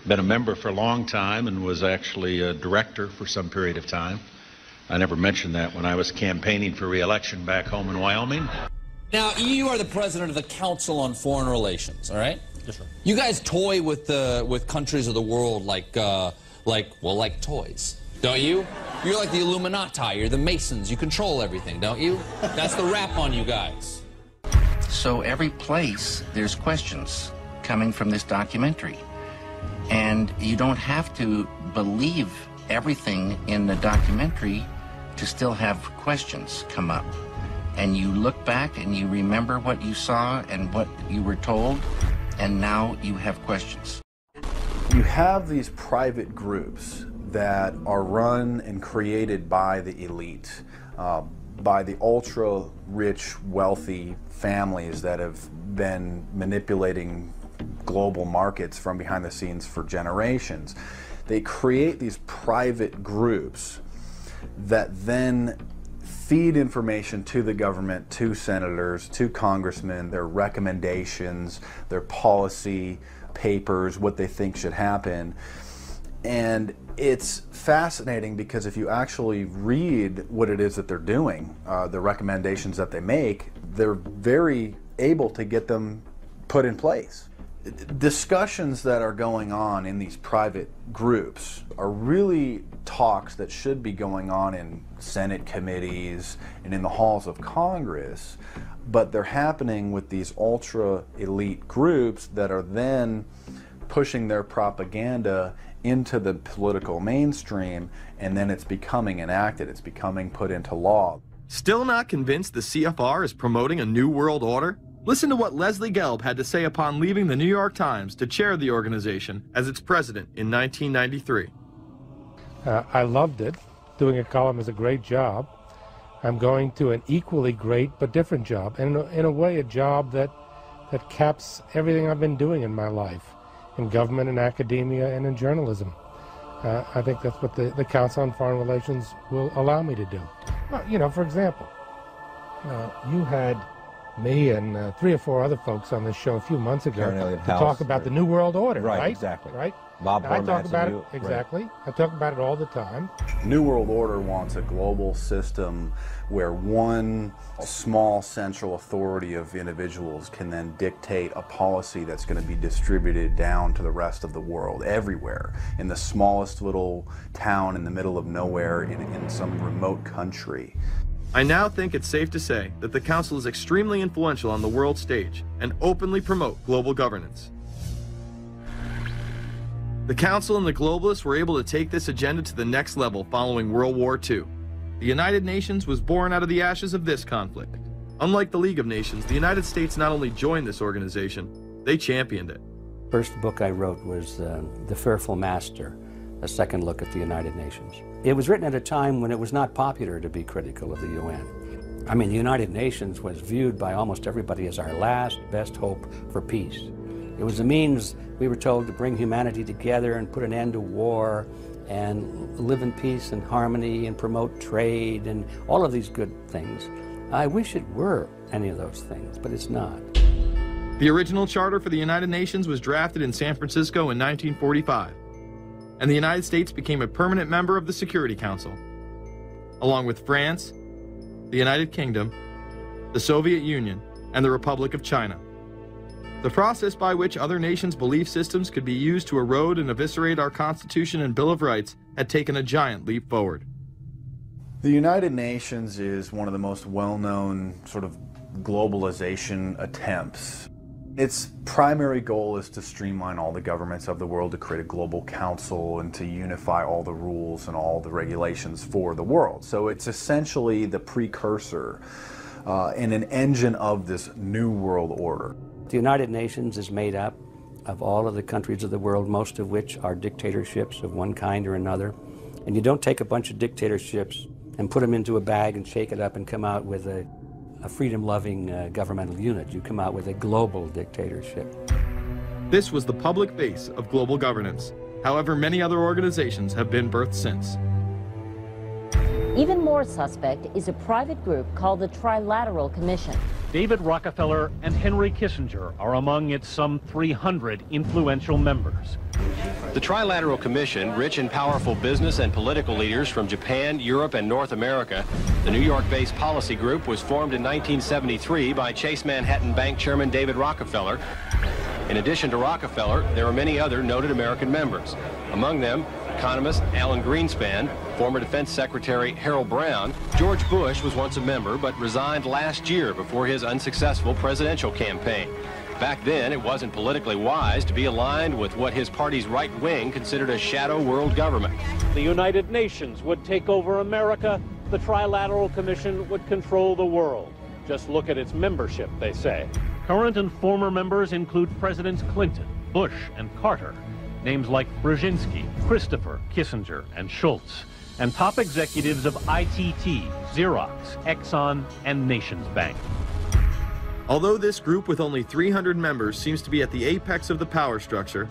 been a member for a long time and was actually a director for some period of time. I never mentioned that when I was campaigning for re-election back home in Wyoming. Now, you are the president of the Council on Foreign Relations, all right? Yes, sir. You guys toy with countries of the world like toys, don't you? You're like the Illuminati, you're the Masons, you control everything, don't you? That's the rap on you guys. So every place there's questions coming from this documentary. And you don't have to believe everything in the documentary to still have questions come up. And you look back and you remember what you saw and what you were told, and now you have questions. You have these private groups that are run and created by the elite, by the ultra-rich, wealthy families that have been manipulating global markets from behind the scenes for generations. They create these private groups that then feed information to the government, to senators, to congressmen, their recommendations, their policy papers, what they think should happen. And it's fascinating because if you actually read what it is that they're doing, the recommendations that they make, they're very able to get them put in place. Discussions that are going on in these private groups are really talks that should be going on in Senate committees and in the halls of Congress, but they're happening with these ultra-elite groups that are then pushing their propaganda into the political mainstream, and then it's becoming enacted, it's becoming put into law. Still not convinced the CFR is promoting a new world order? Listen to what Leslie Gelb had to say upon leaving the New York Times to chair the organization as its president in 1993. I loved it. Doing a column is a great job. I'm going to an equally great but different job, and in a way a job that caps everything I've been doing in my life, in government, in academia, and in journalism. I think that's what the Council on Foreign Relations will allow me to do. Well, you know, for example, you had me and 3 or 4 other folks on this show a few months ago to talk about the New World Order, right? Exactly. Right? Bob I talk Hormats about and it, you, exactly. Right. I talk about it all the time. New World Order wants a global system where one small central authority of individuals can then dictate a policy that's going to be distributed down to the rest of the world, everywhere, in the smallest little town in the middle of nowhere in some remote country. I now think it's safe to say that the Council is extremely influential on the world stage and openly promote global governance. The Council and the globalists were able to take this agenda to the next level following World War II. The United Nations was born out of the ashes of this conflict. Unlike the League of Nations, the United States not only joined this organization, they championed it. First book I wrote was The Fearful Master, a second look at the United Nations. It was written at a time when it was not popular to be critical of the UN. I mean, the United Nations was viewed by almost everybody as our last best hope for peace. It was a means, we were told, to bring humanity together and put an end to war and live in peace and harmony and promote trade and all of these good things. I wish it were any of those things, but it's not. The original charter for the United Nations was drafted in San Francisco in 1945, and the United States became a permanent member of the Security Council, along with France, the United Kingdom, the Soviet Union, and the Republic of China. The process by which other nations' belief systems could be used to erode and eviscerate our Constitution and Bill of Rights had taken a giant leap forward. The United Nations is one of the most well-known sort of globalization attempts. Its primary goal is to streamline all the governments of the world, to create a global council and to unify all the rules and all the regulations for the world. So it's essentially the precursor and an engine of this new world order. The United Nations is made up of all of the countries of the world, most of which are dictatorships of one kind or another. And you don't take a bunch of dictatorships and put them into a bag and shake it up and come out with a freedom-loving governmental unit. You come out with a global dictatorship. This was the public base of global governance. However, many other organizations have been birthed since. Even more suspect is a private group called the Trilateral Commission. David Rockefeller and Henry Kissinger are among its some 300 influential members. The Trilateral Commission, rich and powerful business and political leaders from Japan, Europe, and North America. The New York-based policy group was formed in 1973 by Chase Manhattan Bank Chairman David Rockefeller. In addition to Rockefeller, there are many other noted American members. Among them, economist Alan Greenspan, former Defense Secretary Harold Brown. George Bush was once a member, but resigned last year before his unsuccessful presidential campaign. Back then, it wasn't politically wise to be aligned with what his party's right wing considered a shadow world government. The United Nations would take over America. The Trilateral Commission would control the world. Just look at its membership, they say. Current and former members include Presidents Clinton, Bush, and Carter. Names like Brzezinski, Christopher, Kissinger, and Schultz. And top executives of ITT, Xerox, Exxon, and Nations Bank. Although this group with only 300 members seems to be at the apex of the power structure,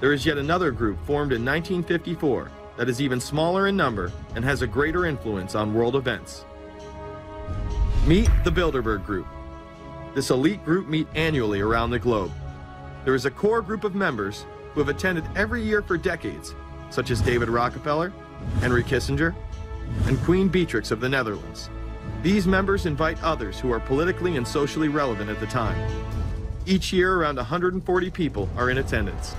there is yet another group formed in 1954 that is even smaller in number and has a greater influence on world events. Meet the Bilderberg Group. This elite group meet annually around the globe. There is a core group of members who have attended every year for decades, such as David Rockefeller, Henry Kissinger, and Queen Beatrix of the Netherlands. These members invite others who are politically and socially relevant at the time. Each year, around 140 people are in attendance.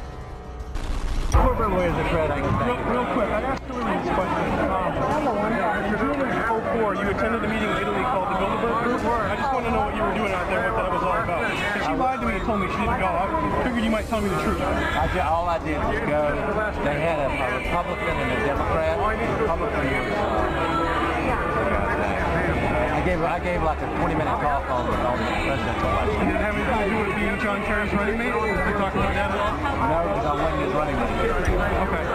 Real quick, I asked you this question. You attended a meeting in Italy called the Bilderberg Group. I just want to know what you were doing out there, what that was all about. Because she lied to me and told me she didn't go. I figured you might tell me the truth. All I did was go. They had a Republican and a Democrat. I gave like a 20-minute talk on the presidential election. Did it have anything to do with being John Kerry's running mate? Did you talk about that at all? No, because I wasn't his running mate. Okay.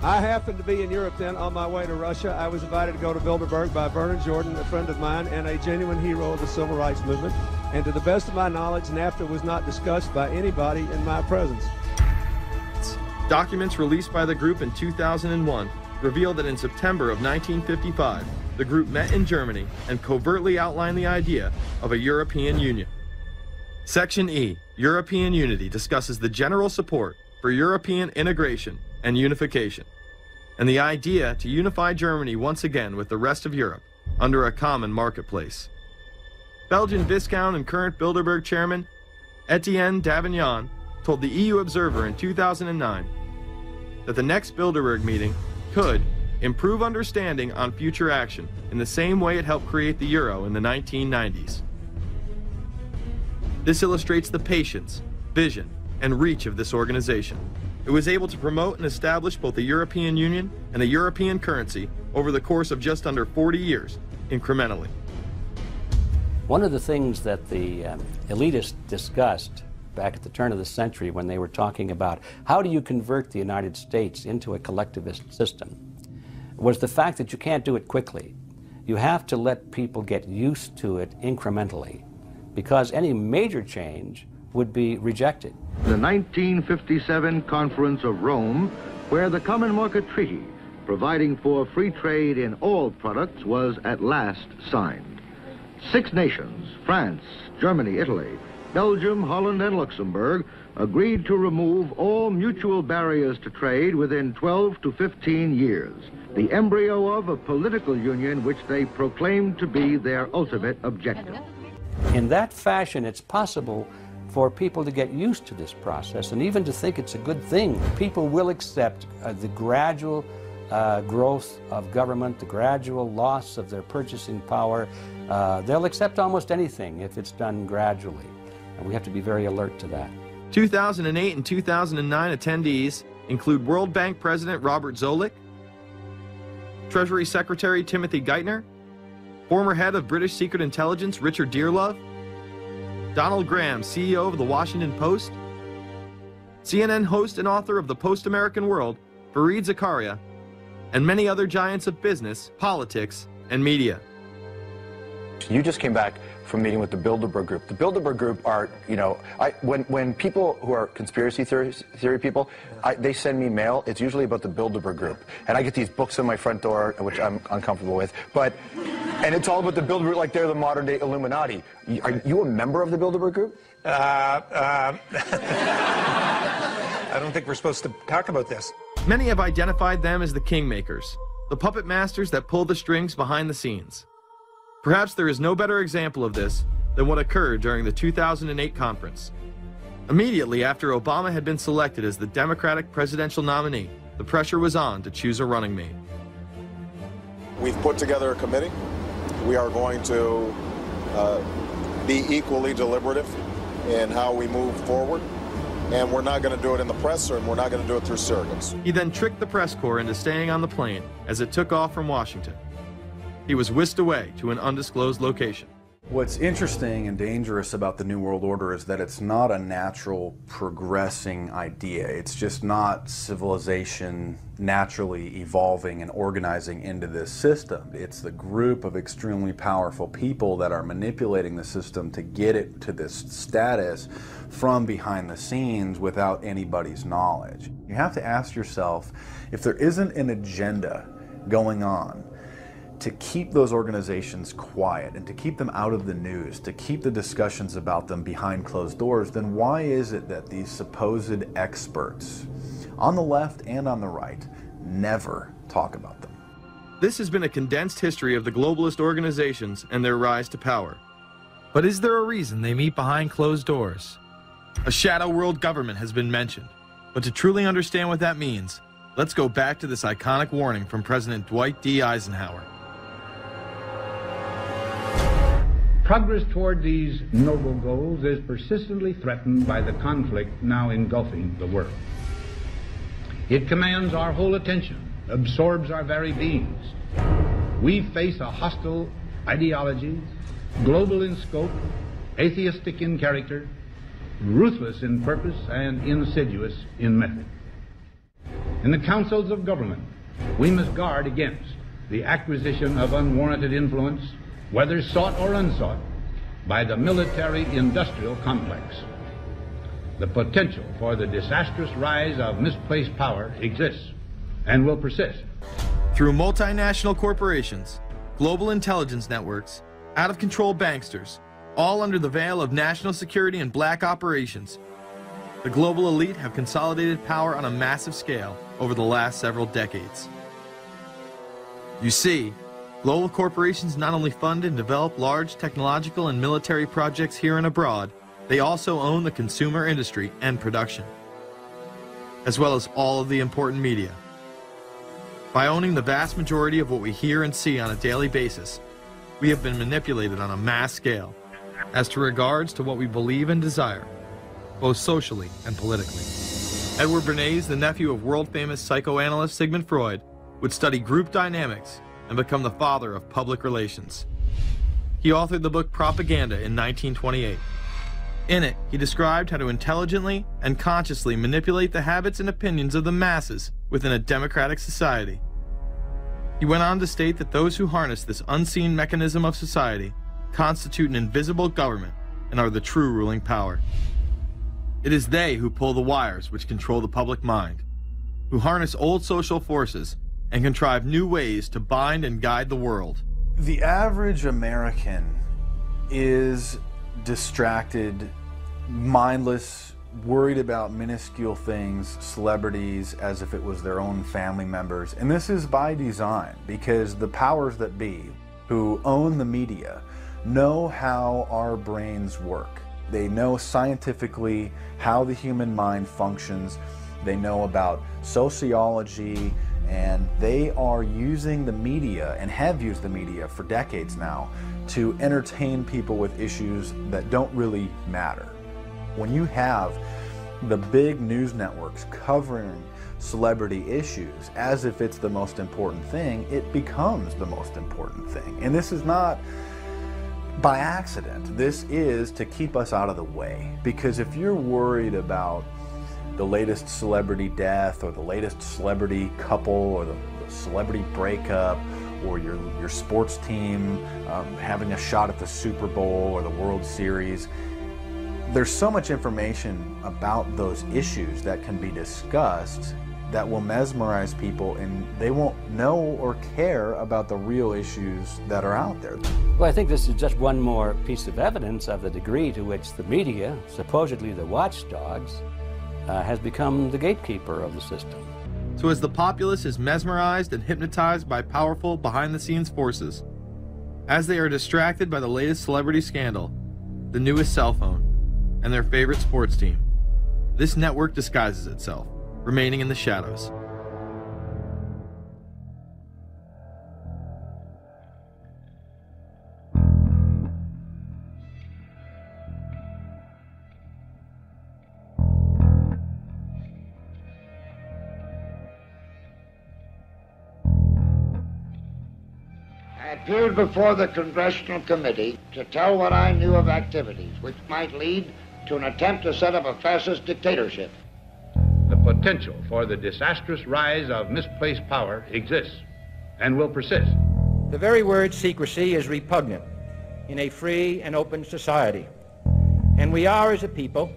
I happened to be in Europe then on my way to Russia. I was invited to go to Bilderberg by Vernon Jordan, a friend of mine and a genuine hero of the civil rights movement. And to the best of my knowledge, NAFTA was not discussed by anybody in my presence. Documents released by the group in 2001 reveal that in September of 1955, the group met in Germany and covertly outlined the idea of a European Union. Section E, European Unity, discusses the general support for European integration and unification, and the idea to unify Germany once again with the rest of Europe under a common marketplace. Belgian Viscount and current Bilderberg chairman Etienne Davignon told the EU Observer in 2009 that the next Bilderberg meeting could improve understanding on future action in the same way it helped create the euro in the 1990s. This illustrates the patience, vision, and reach of this organization. It was able to promote and establish both the European Union and a European currency over the course of just under 40 years, incrementally. One of the things that the elitists discussed back at the turn of the century when they were talking about how do you convert the United States into a collectivist system was the fact that you can't do it quickly. You have to let people get used to it incrementally, because any major change would be rejected. The 1957 Conference of Rome, where the Common Market Treaty, providing for free trade in all products, was at last signed. 6 nations, France, Germany, Italy, Belgium, Holland, and Luxembourg, agreed to remove all mutual barriers to trade within 12 to 15 years, the embryo of a political union which they proclaimed to be their ultimate objective. In that fashion, it's possible for people to get used to this process and even to think it's a good thing. People will accept the gradual growth of government, the gradual loss of their purchasing power. They'll accept almost anything if it's done gradually, and we have to be very alert to that. 2008 and 2009 attendees include World Bank President Robert Zoellick, Treasury Secretary Timothy Geithner, former head of British Secret Intelligence Richard Dearlove, Donald Graham, CEO of the Washington Post, CNN host and author of The Post-American World, Fareed Zakaria, and many other giants of business, politics, and media. You just came back from meeting with the Bilderberg Group. The Bilderberg Group are, you know, when people who are conspiracy theory people, they send me mail, it's usually about the Bilderberg Group. And I get these books on my front door, which I'm uncomfortable with, and it's all about the Bilderberg, like they're the modern day Illuminati. Are you a member of the Bilderberg Group? I don't think we're supposed to talk about this. Many have identified them as the kingmakers, the puppet masters that pull the strings behind the scenes. Perhaps there is no better example of this than what occurred during the 2008 conference. Immediately after Obama had been selected as the Democratic presidential nominee, the pressure was on to choose a running mate. We've put together a committee. We are going to be equally deliberative in how we move forward, and we're not going to do it in the press, and we're not going to do it through surrogates. He then tricked the press corps into staying on the plane as it took off from Washington. He was whisked away to an undisclosed location. What's interesting and dangerous about the New World Order is that it's not a natural progressing idea. It's just not civilization naturally evolving and organizing into this system. It's the group of extremely powerful people that are manipulating the system to get it to this status from behind the scenes without anybody's knowledge. You have to ask yourself, if there isn't an agenda going on to keep those organizations quiet and to keep them out of the news, to keep the discussions about them behind closed doors, then why is it that these supposed experts on the left and on the right never talk about them? This has been a condensed history of the globalist organizations and their rise to power. But is there a reason they meet behind closed doors? A shadow world government has been mentioned, but to truly understand what that means, let's go back to this iconic warning from President Dwight D. Eisenhower. Progress toward these noble goals is persistently threatened by the conflict now engulfing the world. It commands our whole attention, absorbs our very beings. We face a hostile ideology, global in scope, atheistic in character, ruthless in purpose, and insidious in method. In the councils of government, we must guard against the acquisition of unwarranted influence, whether sought or unsought, by the military-industrial complex. The potential for the disastrous rise of misplaced power exists and will persist. Through multinational corporations, global intelligence networks, out-of-control banksters, all under the veil of national security and black operations, the global elite have consolidated power on a massive scale over the last several decades. You see, global corporations not only fund and develop large technological and military projects here and abroad, they also own the consumer industry and production, as well as all of the important media. By owning the vast majority of what we hear and see on a daily basis, we have been manipulated on a mass scale as to regards to what we believe and desire, both socially and politically. Edward Bernays, the nephew of world-famous psychoanalyst Sigmund Freud, would study group dynamics and become the father of public relations. He authored the book Propaganda in 1928. In it, he described how to intelligently and consciously manipulate the habits and opinions of the masses within a democratic society. He went on to state that those who harness this unseen mechanism of society constitute an invisible government and are the true ruling power. It is they who pull the wires which control the public mind, who harness old social forces and contrive new ways to bind and guide the world. The average American is distracted, mindless, worried about minuscule things, celebrities, as if it was their own family members. And this is by design, because the powers that be, who own the media, know how our brains work. They know scientifically how the human mind functions. They know about sociology, and they are using the media, and have used the media for decades now, to entertain people with issues that don't really matter. When you have the big news networks covering celebrity issues as if it's the most important thing, it becomes the most important thing. And this is not by accident. This is to keep us out of the way. Because if you're worried about the latest celebrity death or the latest celebrity couple or the celebrity breakup or your sports team having a shot at the Super Bowl or the World Series. There's so much information about those issues that can be discussed that will mesmerize people, and they won't know or care about the real issues that are out there. Well, I think this is just one more piece of evidence of the degree to which the media, supposedly the watchdogs, has become the gatekeeper of the system. So as the populace is mesmerized and hypnotized by powerful behind-the-scenes forces, as they are distracted by the latest celebrity scandal, the newest cell phone, and their favorite sports team, this network disguises itself, remaining in the shadows. I appeared before the Congressional Committee to tell what I knew of activities which might lead to an attempt to set up a fascist dictatorship. The potential for the disastrous rise of misplaced power exists and will persist. The very word secrecy is repugnant in a free and open society. And we are, as a people,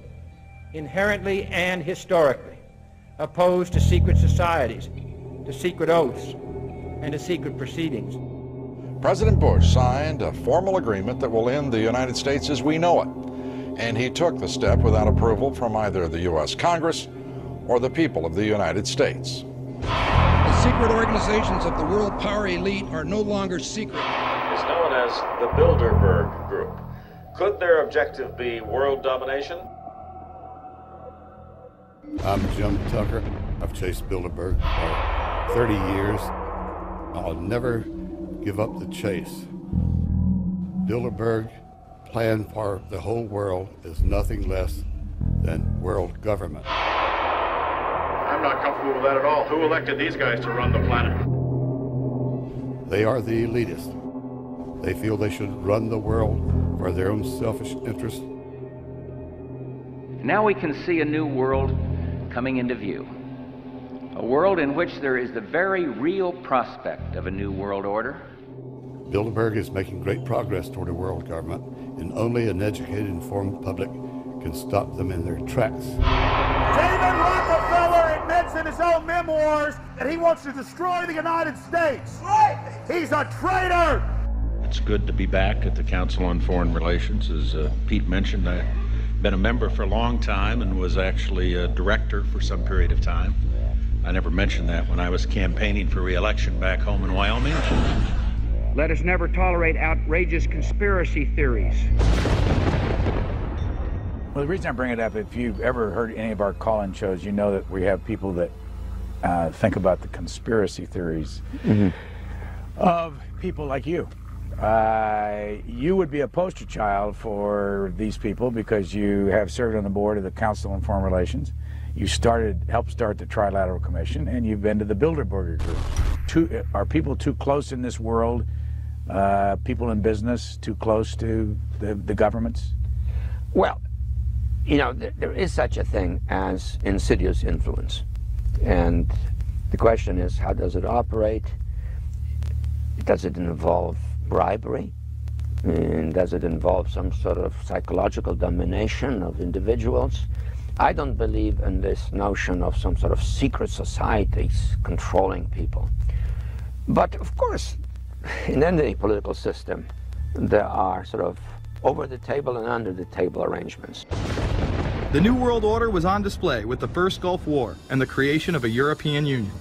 inherently and historically opposed to secret societies, to secret oaths, and to secret proceedings. President Bush signed a formal agreement that will end the United States as we know it. And he took the step without approval from either the U.S. Congress or the people of the United States. The secret organizations of the world power elite are no longer secret. It's known as the Bilderberg Group. Could their objective be world domination? I'm Jim Tucker. I've chased Bilderberg for 30 years. I'll never give up the chase. Bilderberg plan for the whole world is nothing less than world government. I'm not comfortable with that at all. Who elected these guys to run the planet? They are the elitists. They feel they should run the world for their own selfish interests. Now we can see a new world coming into view. A world in which there is the very real prospect of a new world order. Bilderberg is making great progress toward a world government, and only an educated, informed public can stop them in their tracks. David Rockefeller admits in his own memoirs that he wants to destroy the United States. Right. He's a traitor. It's good to be back at the Council on Foreign Relations. As Pete mentioned, I've been a member for a long time and was actually a director for some period of time. I never mentioned that when I was campaigning for re-election back home in Wyoming. Let us never tolerate outrageous conspiracy theories. Well, the reason I bring it up, if you've ever heard any of our call-in shows, you know that we have people that think about the conspiracy theories of people like you. You would be a poster child for these people because you have served on the board of the Council on Foreign Relations. You helped start the Trilateral Commission, and you've been to the Bilderberg Group. Are people too close in this world? People in business too close to the governments? Well, you know, there is such a thing as insidious influence. And the question is, how does it operate? Does it involve bribery? And does it involve some sort of psychological domination of individuals? I don't believe in this notion of some sort of secret societies controlling people. But of course, in any political system, there are sort of over-the-table and under-the-table arrangements. The New World Order was on display with the first Gulf War and the creation of a European Union.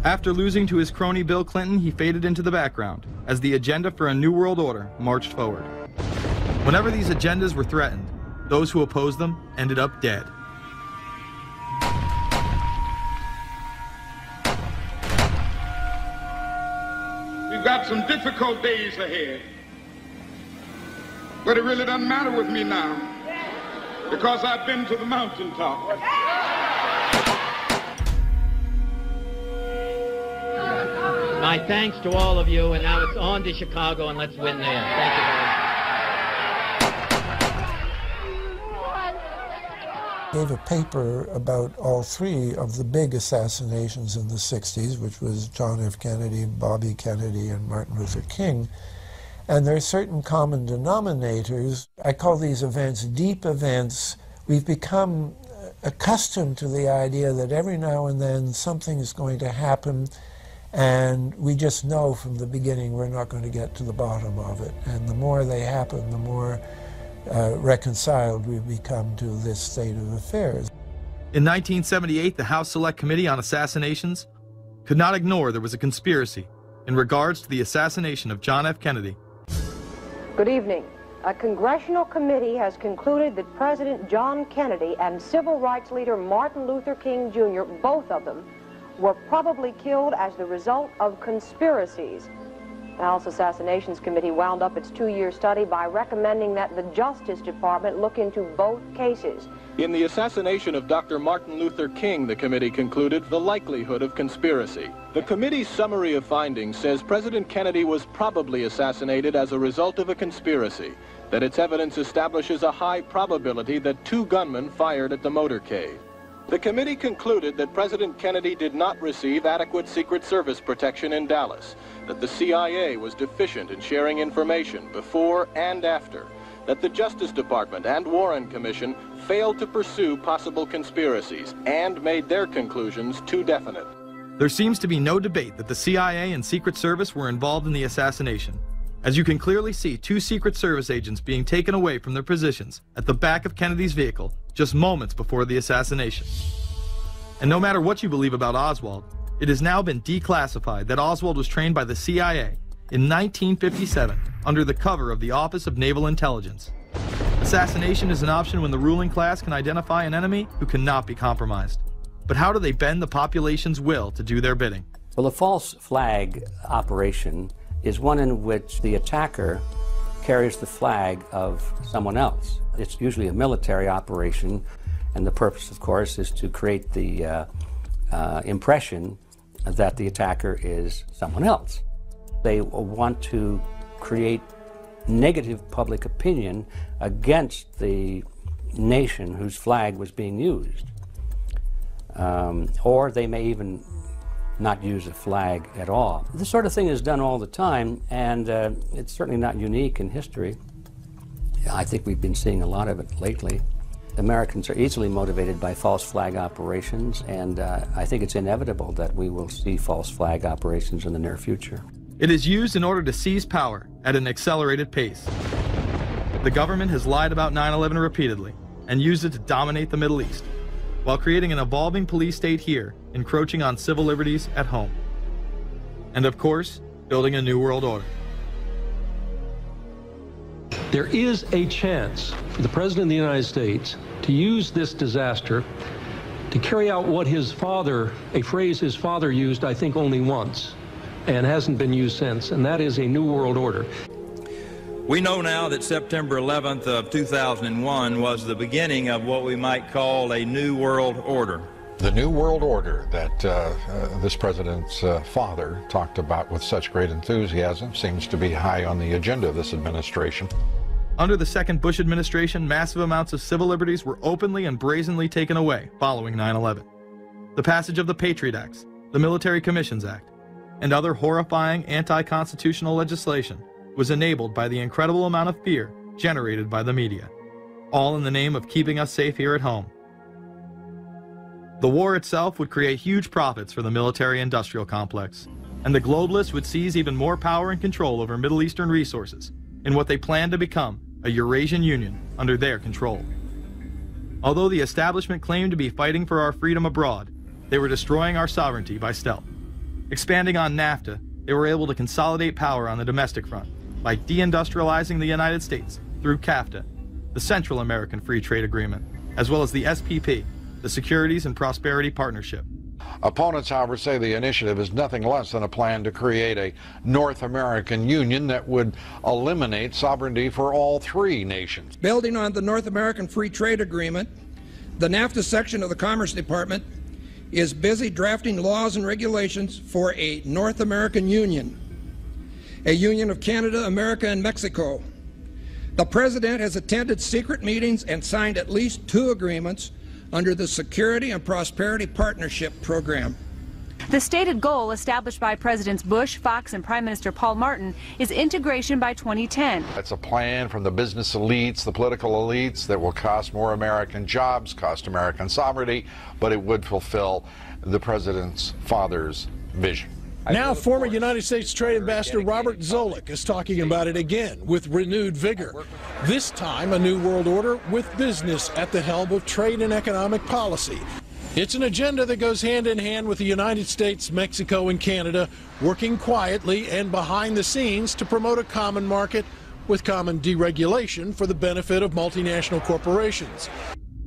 After losing to his crony Bill Clinton, he faded into the background as the agenda for a New World Order marched forward. Whenever these agendas were threatened, those who opposed them ended up dead. We've got some difficult days ahead, but it really doesn't matter with me now because I've been to the mountaintop. My thanks to all of you, and now it's on to Chicago, and let's win there. Thank you very much. gave a paper about all three of the big assassinations in the 60s, which was John F. Kennedy, Bobby Kennedy, and Martin Luther King. And there are certain common denominators. I call these events deep events. We've become accustomed to the idea that every now and then something is going to happen, and we just know from the beginning we're not going to get to the bottom of it. And the more they happen, the more reconciled we've become to this state of affairs. In 1978, the House Select Committee on Assassinations could not ignore there was a conspiracy in regards to the assassination of John F. Kennedy. Good evening. A congressional committee has concluded that President John Kennedy and civil rights leader Martin Luther King Jr., both of them, were probably killed as the result of conspiracies. The House Assassinations Committee wound up its 2-year study by recommending that the Justice Department look into both cases. In the assassination of Dr. Martin Luther King, the committee concluded the likelihood of conspiracy. The committee's summary of findings says President Kennedy was probably assassinated as a result of a conspiracy, that its evidence establishes a high probability that 2 gunmen fired at the motorcade. The committee concluded that President Kennedy did not receive adequate Secret Service protection in Dallas, that the CIA was deficient in sharing information before and after, that the Justice Department and Warren Commission failed to pursue possible conspiracies and made their conclusions too definite. There seems to be no debate that the CIA and Secret Service were involved in the assassination, as you can clearly see 2 Secret Service agents being taken away from their positions at the back of Kennedy's vehicle just moments before the assassination. And no matter what you believe about Oswald, it has now been declassified that Oswald was trained by the CIA in 1957 under the cover of the Office of Naval Intelligence. Assassination is an option when the ruling class can identify an enemy who cannot be compromised. But how do they bend the population's will to do their bidding? Well, a false flag operation is one in which the attacker carries the flag of someone else. It's usually a military operation, and the purpose, of course, is to create the impression that the attacker is someone else. They want to create negative public opinion against the nation whose flag was being used. Or they may even not use a flag at all. This sort of thing is done all the time, and it's certainly not unique in history. I think we've been seeing a lot of it lately. Americans are easily motivated by false flag operations, and I think it's inevitable that we will see false flag operations in the near future. It is used in order to seize power at an accelerated pace. The government has lied about 9/11 repeatedly and used it to dominate the Middle East, while creating an evolving police state here, encroaching on civil liberties at home. And of course, building a new world order. There is a chance for the President of the United States to use this disaster to carry out what his father, a phrase his father used, I think, only once, and hasn't been used since, and that is a new world order. We know now that September 11th of 2001 was the beginning of what we might call a new world order. The new world order that this president's father talked about with such great enthusiasm seems to be high on the agenda of this administration. Under the second Bush administration, massive amounts of civil liberties were openly and brazenly taken away following 9/11. The passage of the Patriot Acts, the Military Commissions Act, and other horrifying anti-constitutional legislation was enabled by the incredible amount of fear generated by the media, all in the name of keeping us safe here at home. The war itself would create huge profits for the military-industrial complex, and the globalists would seize even more power and control over Middle Eastern resources in what they planned to become a Eurasian Union under their control. Although the establishment claimed to be fighting for our freedom abroad, they were destroying our sovereignty by stealth. Expanding on NAFTA, they were able to consolidate power on the domestic front by deindustrializing the United States through CAFTA, the Central American Free Trade Agreement, as well as the SPP, the Securities and Prosperity Partnership. Opponents, however, say the initiative is nothing less than a plan to create a North American Union that would eliminate sovereignty for all 3 nations. Building on the North American Free Trade Agreement, the NAFTA section of the Commerce Department is busy drafting laws and regulations for a North American Union, a union of Canada, America, and Mexico. The President has attended secret meetings and signed at least 2 agreements under the Security and Prosperity Partnership Program. The stated goal established by Presidents Bush, Fox, and Prime Minister Paul Martin is integration by 2010. It's a plan from the business elites, the political elites, that will cost more American jobs, cost American sovereignty, but it would fulfill the President's father's vision. Now, former United States Trade Ambassador Robert Zoellick is talking about it again with renewed vigor. This time, a new world order with business at the helm of trade and economic policy. It's an agenda that goes hand in hand with the United States, Mexico, and Canada, working quietly and behind the scenes to promote a common market with common deregulation for the benefit of multinational corporations.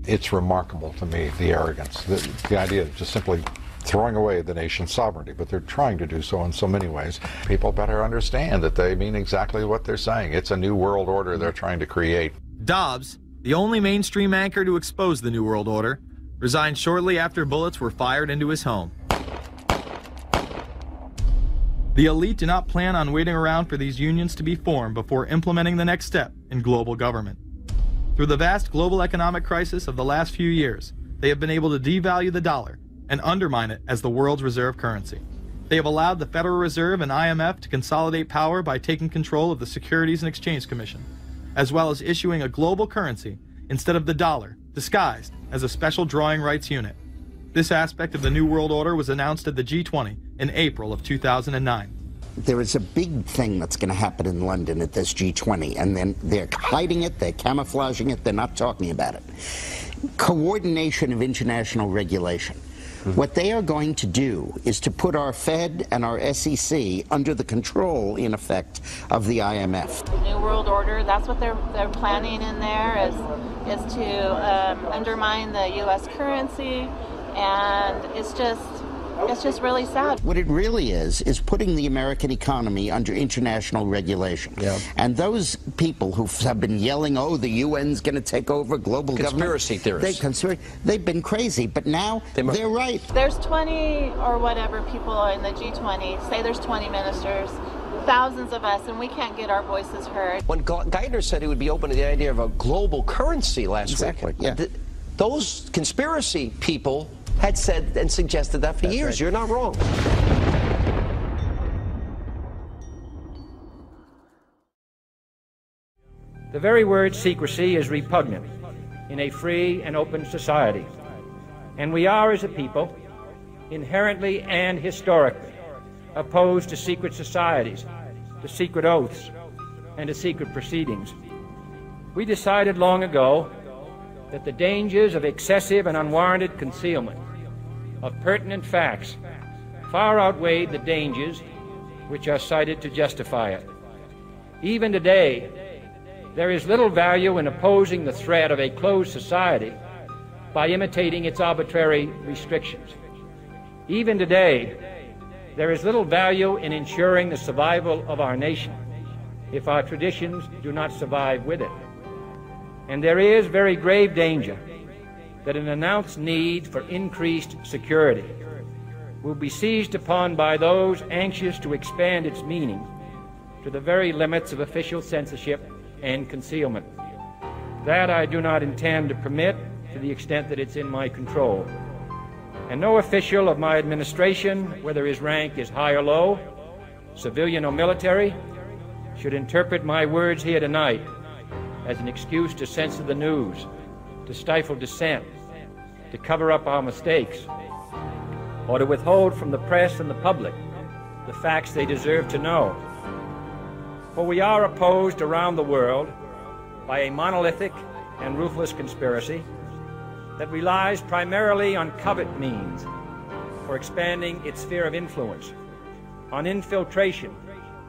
It's remarkable to me, the arrogance, the idea of just simply throwing away the nation's sovereignty, but they're trying to do so in so many ways. People better understand that they mean exactly what they're saying. It's a new world order they're trying to create. Dobbs, the only mainstream anchor to expose the New World Order, resigned shortly after bullets were fired into his home. The elite do not plan on waiting around for these unions to be formed before implementing the next step in global government. Through the vast global economic crisis of the last few years, they have been able to devalue the dollar and undermine it as the world's reserve currency. They have allowed the Federal Reserve and IMF to consolidate power by taking control of the Securities and Exchange Commission, as well as issuing a global currency instead of the dollar, disguised as a special drawing rights unit. This aspect of the New World Order was announced at the G20 in April of 2009. There is a big thing that's going to happen in London at this G20, and then they're hiding it, they're camouflaging it, they're not talking about it. Coordination of international regulation. What they are going to do is to put our Fed and our SEC under the control, in effect, of the IMF. The New World Order, that's what they're planning in there, is to undermine the U.S. currency, and it's just really sad. What it really is putting the American economy under international regulation. Yeah. And those people who have been yelling, oh, the UN's going to take over global conspiracy government. Theorists. They've been crazy, but now they're right. There's 20 or whatever people in the G20, say there's 20 ministers, thousands of us, and we can't get our voices heard. When Geithner said he would be open to the idea of a global currency last week, yeah. Those conspiracy people had said and suggested that for years. Right. You're not wrong. The very word secrecy is repugnant in a free and open society. And we are, as a people, inherently and historically opposed to secret societies, to secret oaths, and to secret proceedings. We decided long ago that the dangers of excessive and unwarranted concealment of pertinent facts far outweighed the dangers which are cited to justify it. Even today, there is little value in opposing the threat of a closed society by imitating its arbitrary restrictions. Even today, there is little value in ensuring the survival of our nation if our traditions do not survive with it. And there is very grave danger that an announced need for increased security will be seized upon by those anxious to expand its meaning to the very limits of official censorship and concealment. That I do not intend to permit to the extent that it's in my control. And no official of my administration, whether his rank is high or low, civilian or military, should interpret my words here tonight as an excuse to censor the news, to stifle dissent, to cover up our mistakes, or to withhold from the press and the public the facts they deserve to know. For we are opposed around the world by a monolithic and ruthless conspiracy that relies primarily on covert means for expanding its sphere of influence, on infiltration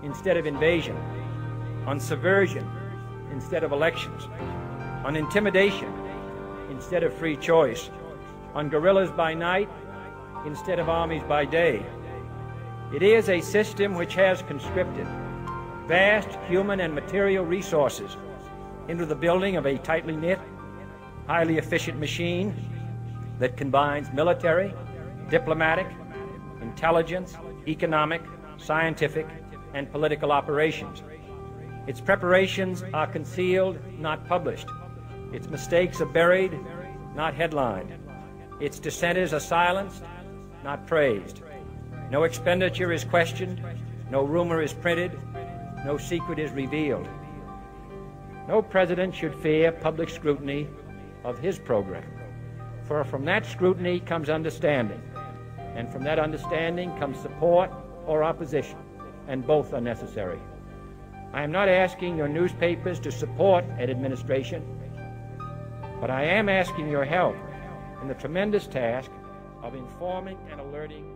instead of invasion, on subversion instead of elections, on intimidation instead of free choice, on guerrillas by night instead of armies by day. It is a system which has conscripted vast human and material resources into the building of a tightly knit, highly efficient machine that combines military, diplomatic, intelligence, economic, scientific, and political operations. Its preparations are concealed, not published. Its mistakes are buried, not headlined. Its dissenters are silenced, not praised. No expenditure is questioned, no rumor is printed, no secret is revealed. No president should fear public scrutiny of his program, for from that scrutiny comes understanding, and from that understanding comes support or opposition, and both are necessary. I am not asking your newspapers to support an administration, but I am asking your help in the tremendous task of informing and alerting